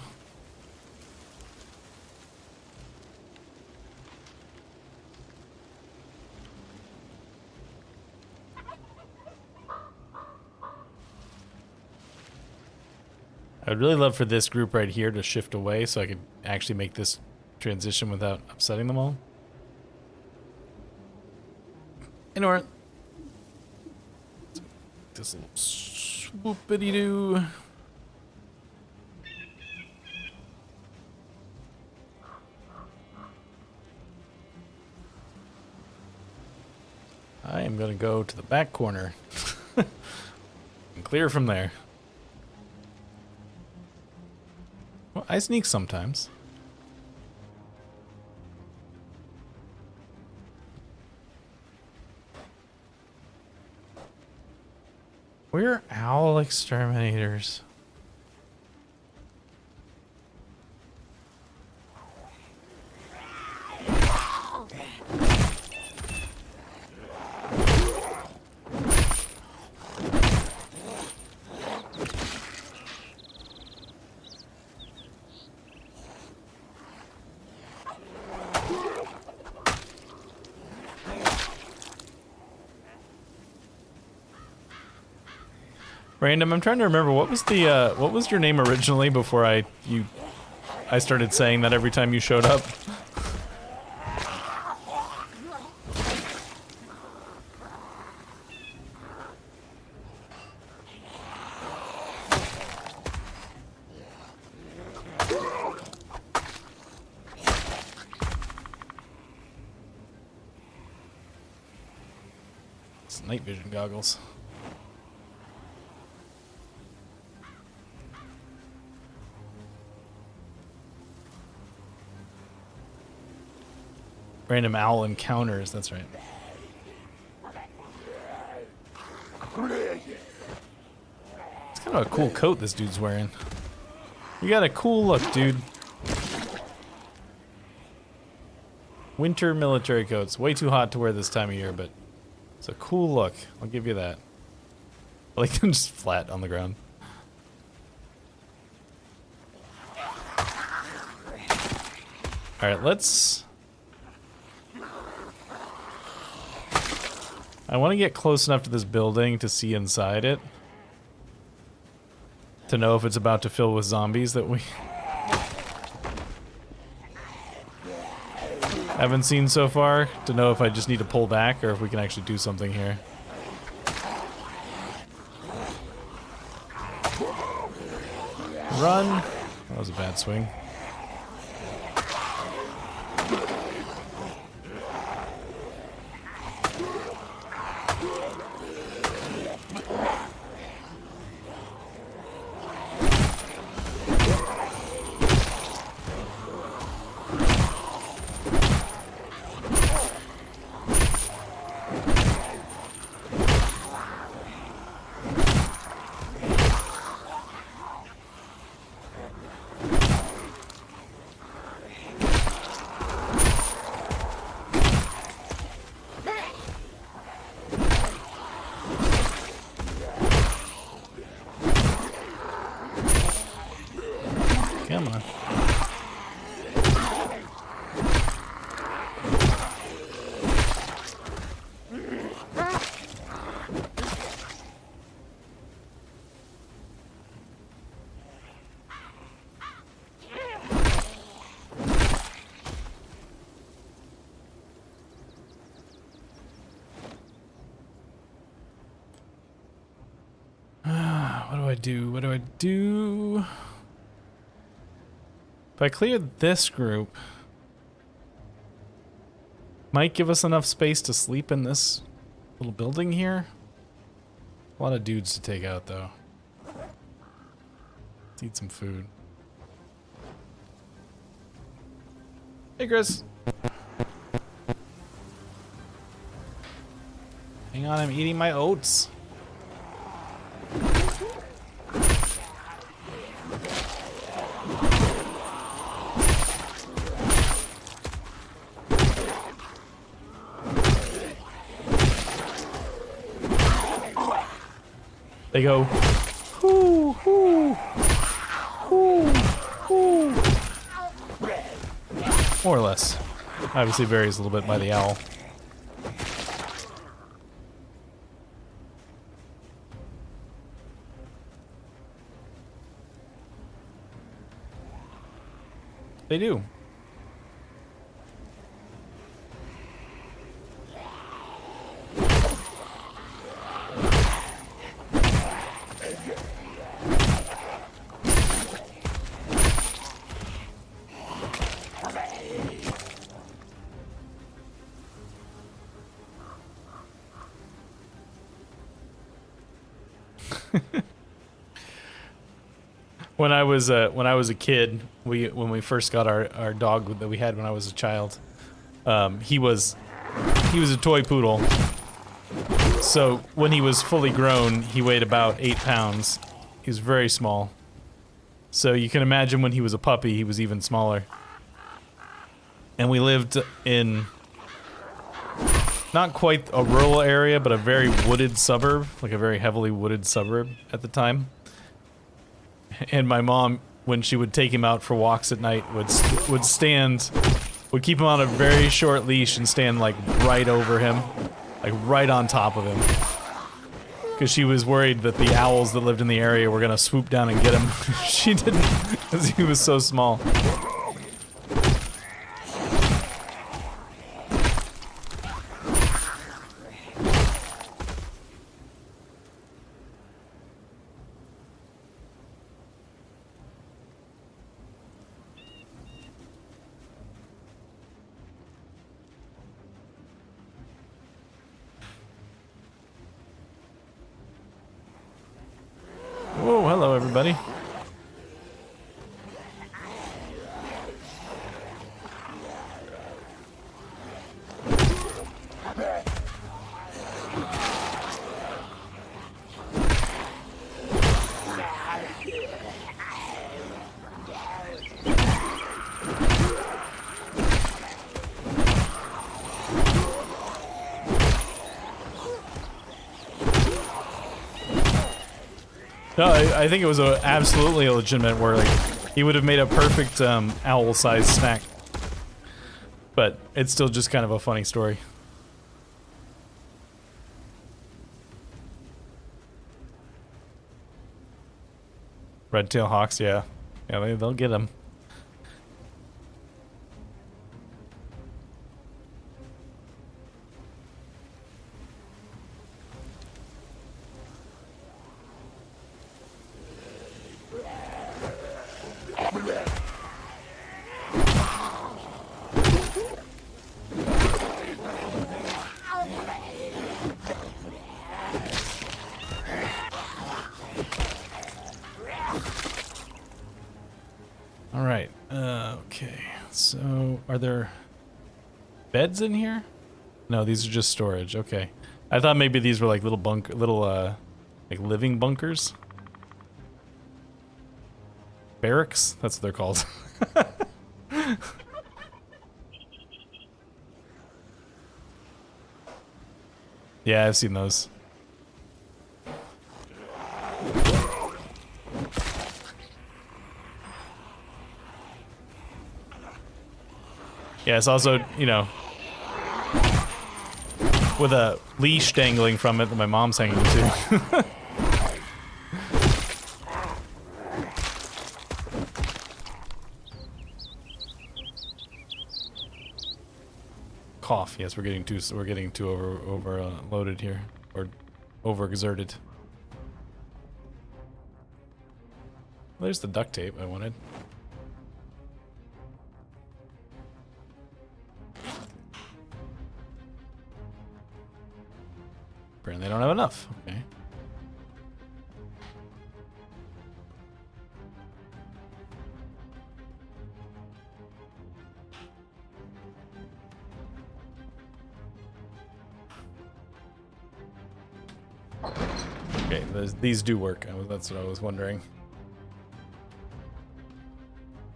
I would really love for this group right here to shift away so I could actually make this transition without upsetting them all. Anyway, this little swoopity doo. I am going to go to the back corner and clear from there. Well, I sneak sometimes. We're owl exterminators. Random, I'm trying to remember what was your name originally before I started saying that every time you showed up. It's night vision goggles. Random owl encounters, that's right. It's kind of a cool coat this dude's wearing. You got a cool look, dude. Winter military coats. Way too hot to wear this time of year, but it's a cool look. I'll give you that. I like them just flat on the ground. Alright, let's... I want to get close enough to this building to see inside it. To know if it's about to fill with zombies that we... haven't seen so far. To know if I just need to pull back or if we can actually do something here. Run! That was a bad swing. Come on. What do I do? What do I do? If I cleared this group, might give us enough space to sleep in this little building here. A lot of dudes to take out, though. Let's eat some food. Hey, Chris. Hang on, I'm eating my oats. They go, hoo, hoo, hoo, hoo. More or less. Obviously varies a little bit by the owl. They do. When I was a kid, when we first got our dog that we had when I was a child, he was a toy poodle. So when he was fully grown, he weighed about 8 pounds. He was very small. So you can imagine when he was a puppy, he was even smaller. And we lived in not quite a rural area, but a very wooded suburb, like a very heavily wooded suburb at the time. And my mom, when she would take him out for walks at night, would keep him on a very short leash and stand like right over him, like right on top of him, because she was worried that the owls that lived in the area were gonna swoop down and get him. She didn't, because he was so small. Whoa, hello everybody. No, I think it was absolutely legitimate where, like, he would have made a perfect owl-sized snack. But it's still just kind of a funny story. Red-tailed hawks, yeah. Yeah, they'll get them. Alright, okay. So, are there beds in here? No, these are just storage, okay. I thought maybe these were like little like living bunkers. Barracks? That's what they're called. Yeah, I've seen those. Yeah, it's also, you know, with a leash dangling from it that my mom's hanging to. Cough. Yes, we're getting too overloaded here, or overexerted. There's the duct tape I wanted. Apparently I don't have enough. Okay. Okay, these do work. That's what I was wondering.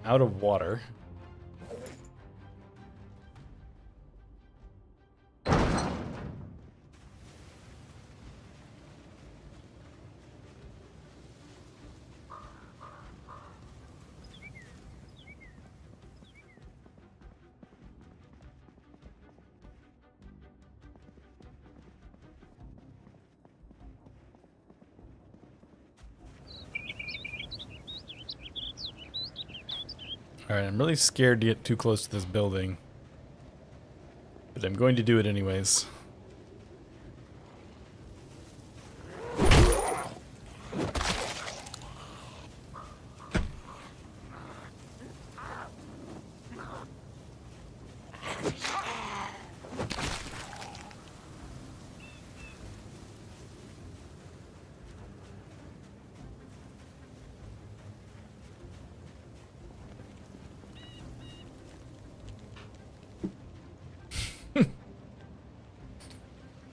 Out of water. Alright, I'm really scared to get too close to this building. But I'm going to do it anyways.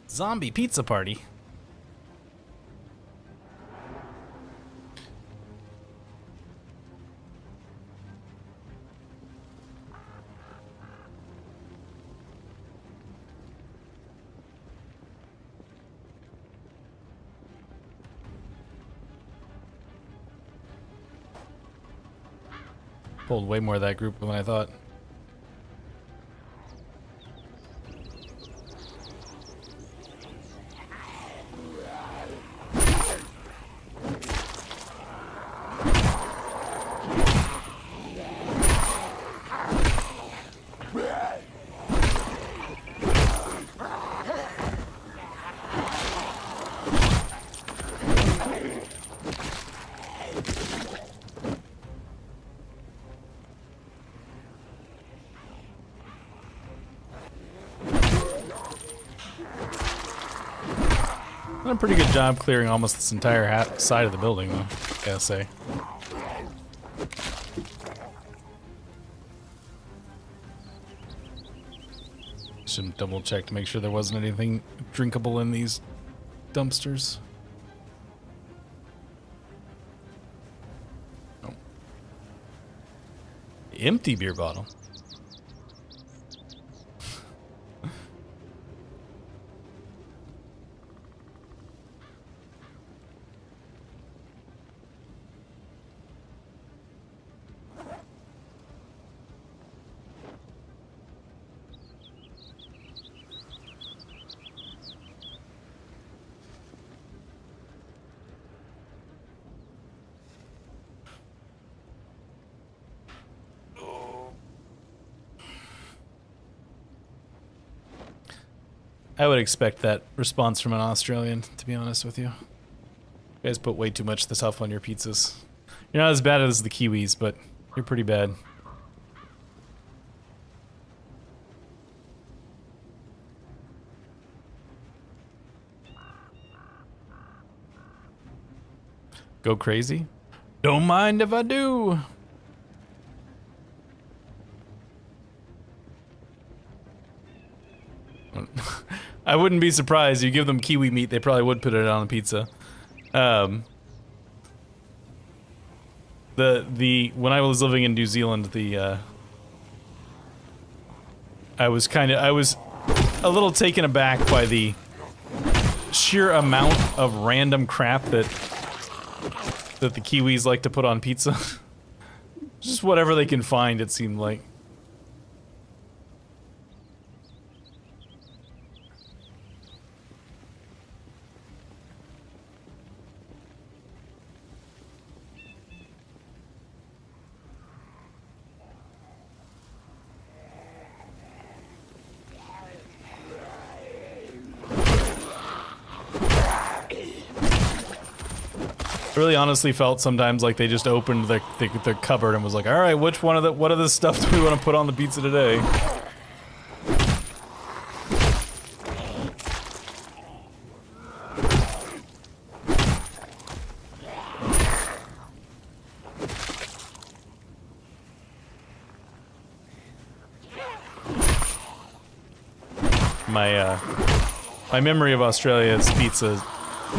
Zombie pizza party. Pulled way more of that group than I thought. Done a pretty good job clearing almost this entire side of the building, though, I gotta say. Should double check to make sure there wasn't anything drinkable in these dumpsters. Oh. Empty beer bottle. I would expect that response from an Australian, to be honest with you. You guys put way too much stuff on your pizzas. You're not as bad as the Kiwis, but you're pretty bad. Go crazy? Don't mind if I do. I wouldn't be surprised. You give them kiwi meat, they probably would put it on a pizza. When I was living in New Zealand, I was a little taken aback by the sheer amount of random crap that the Kiwis like to put on pizza. Just whatever they can find, it seemed like. I really honestly felt sometimes like they just opened the cupboard and was like, all right, what of this stuff do we want to put on the pizza today? My memory of Australia's pizza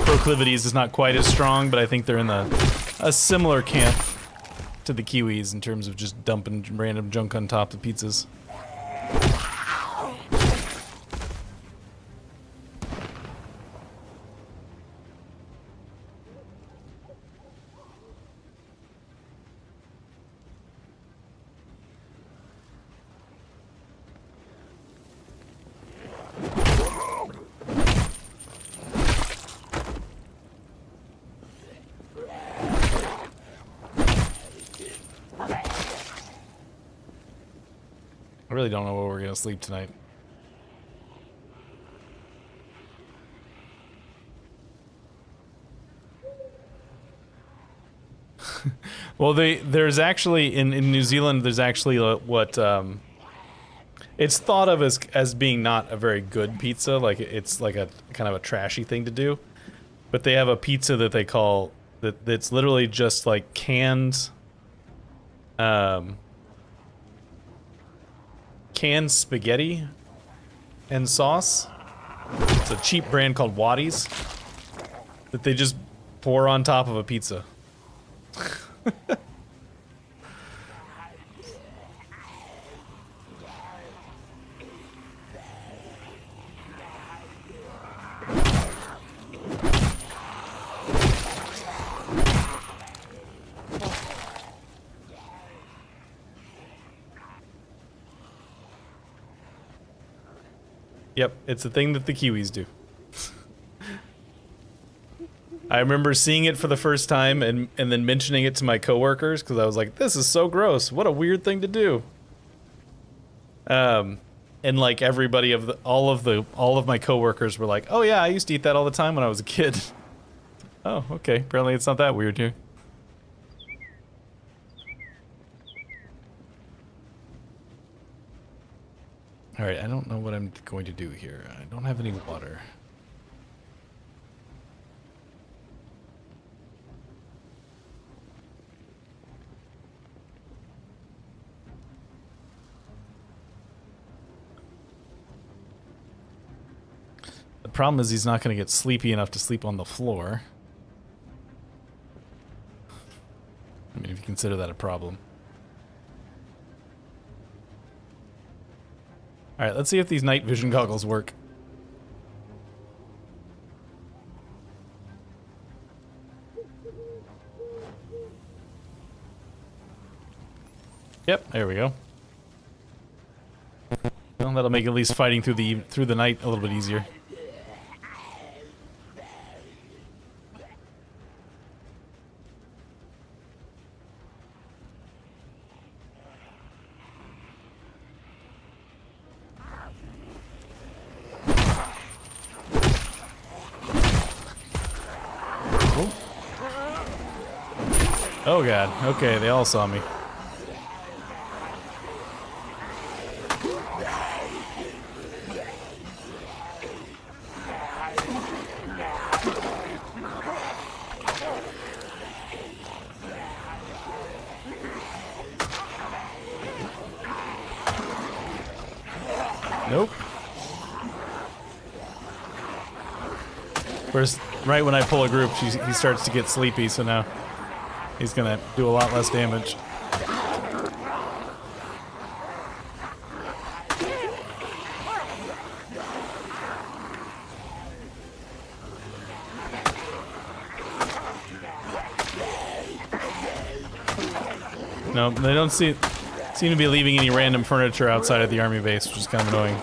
proclivities is not quite as strong, but I think they're in a similar camp to the Kiwis in terms of just dumping random junk on top of pizzas. I really don't know where we're gonna sleep tonight. Well, there's actually in New Zealand there's actually what it's thought of as being not a very good pizza, like it's like a kind of a trashy thing to do. But they have a pizza that they call that's literally just like canned spaghetti and sauce. It's a cheap brand called Waddies that they just pour on top of a pizza. Yep, it's a thing that the Kiwis do. I remember seeing it for the first time and then mentioning it to my coworkers because I was like, "This is so gross! What a weird thing to do." And like everybody all of my coworkers were like, "Oh yeah, I used to eat that all the time when I was a kid." Oh, okay. Apparently it's not that weird here. Alright, I don't know what I'm going to do here. I don't have any water. The problem is he's not going to get sleepy enough to sleep on the floor. I mean, if you consider that a problem. Alright, let's see if these night vision goggles work. Yep, there we go. Well, that'll make at least fighting through the night a little bit easier. Oh god. Okay, they all saw me. Nope. First, right when I pull a group, he starts to get sleepy, so now he's gonna do a lot less damage. No, they don't seem to be leaving any random furniture outside of the army base, which is kind of annoying.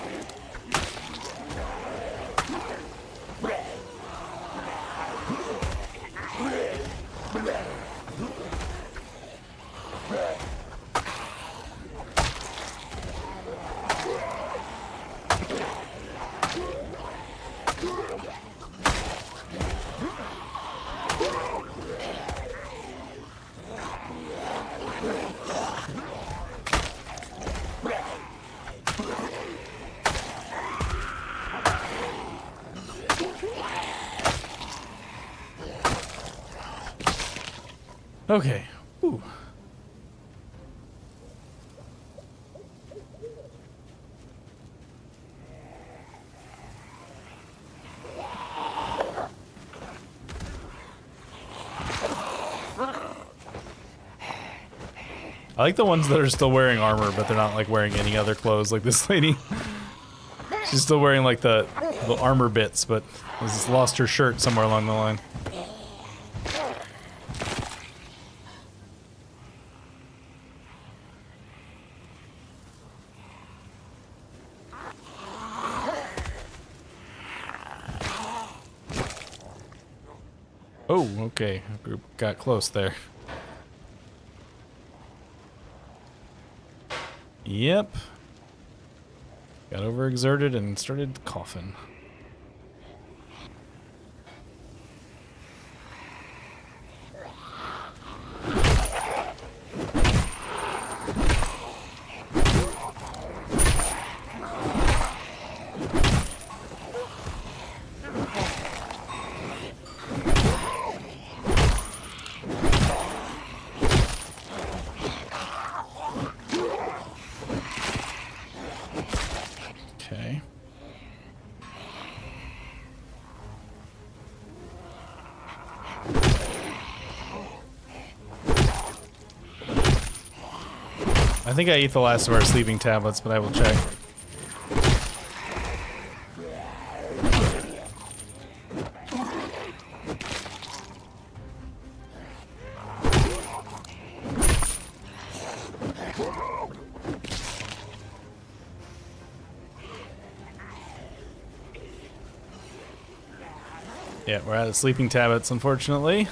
Okay. Ooh. I like the ones that are still wearing armor, but they're not like wearing any other clothes like this lady. She's still wearing like the armor bits, but has lost her shirt somewhere along the line. Oh, okay. Group got close there. Yep. Got overexerted and started coughing. Okay. I think I ate the last of our sleeping tablets, but I will check. Yeah, we're out of sleeping tablets, unfortunately.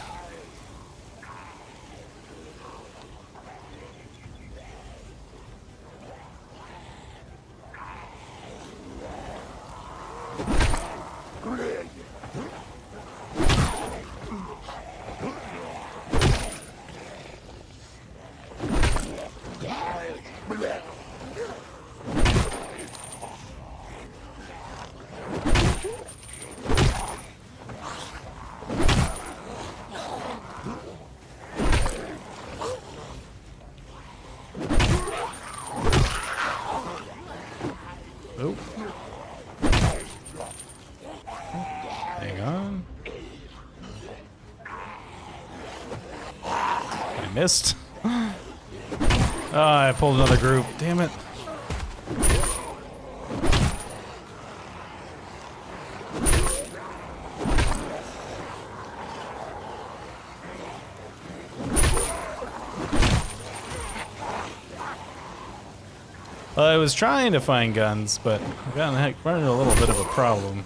Oh. Hang on. I missed. Oh, I pulled another group. Damn it. Well, I was trying to find guns, but I've gotten run into a little bit of a problem.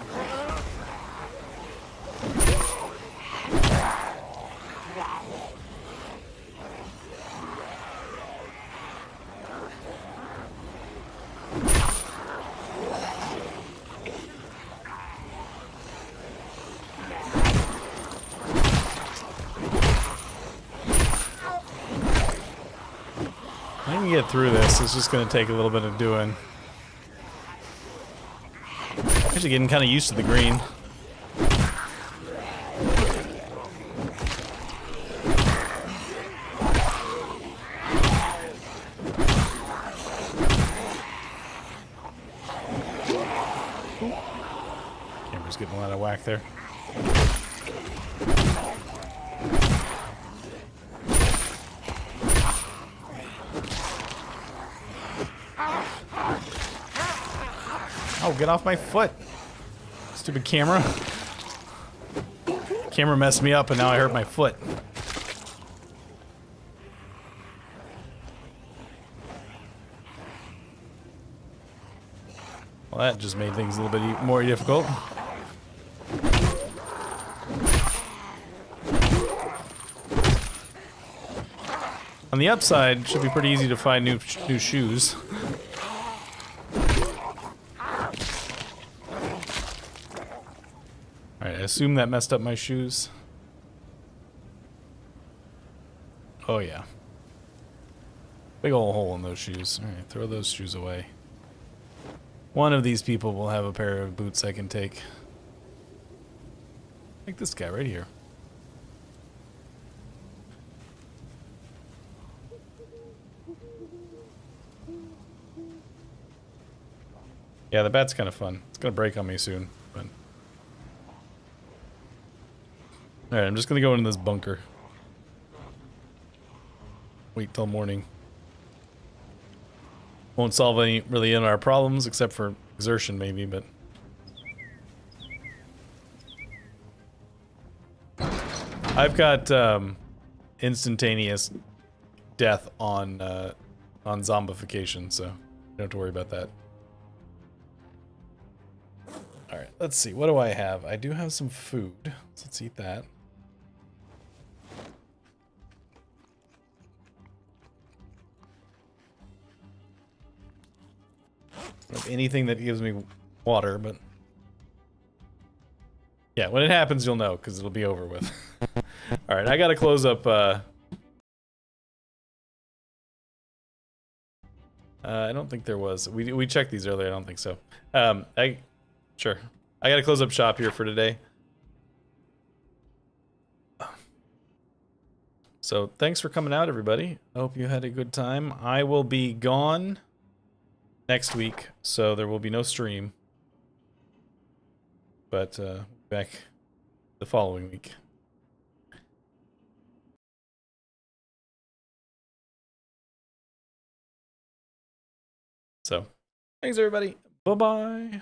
get through this. It's just going to take a little bit of doing. Actually getting kind of used to the green. Camera's getting a lot of whack there. Oh, get off my foot. Stupid camera. Camera messed me up and now I hurt my foot. Well, that just made things a little bit more difficult. On the upside, it should be pretty easy to find new shoes. Alright, I assume that messed up my shoes. Oh yeah. Big ol' hole in those shoes. Alright, throw those shoes away. One of these people will have a pair of boots I can take. Like this guy right here. Yeah, the bat's kind of fun. It's gonna break on me soon, but... Alright, I'm just gonna go into this bunker. Wait till morning. Won't solve any really in our problems, except for exertion maybe, but... I've got, instantaneous death on zombification, so you don't have to worry about that. Alright, let's see. What do I have? I do have some food. So let's eat that. I don't have anything that gives me water, but... Yeah, when it happens, you'll know, because it'll be over with. Alright, I gotta close up, I don't think there was. We checked these earlier, I don't think so. Sure. I gotta close up shop here for today. So, thanks for coming out, everybody. I hope you had a good time. I will be gone next week, so there will be no stream. But, back the following week. So, thanks, everybody. Bye-bye.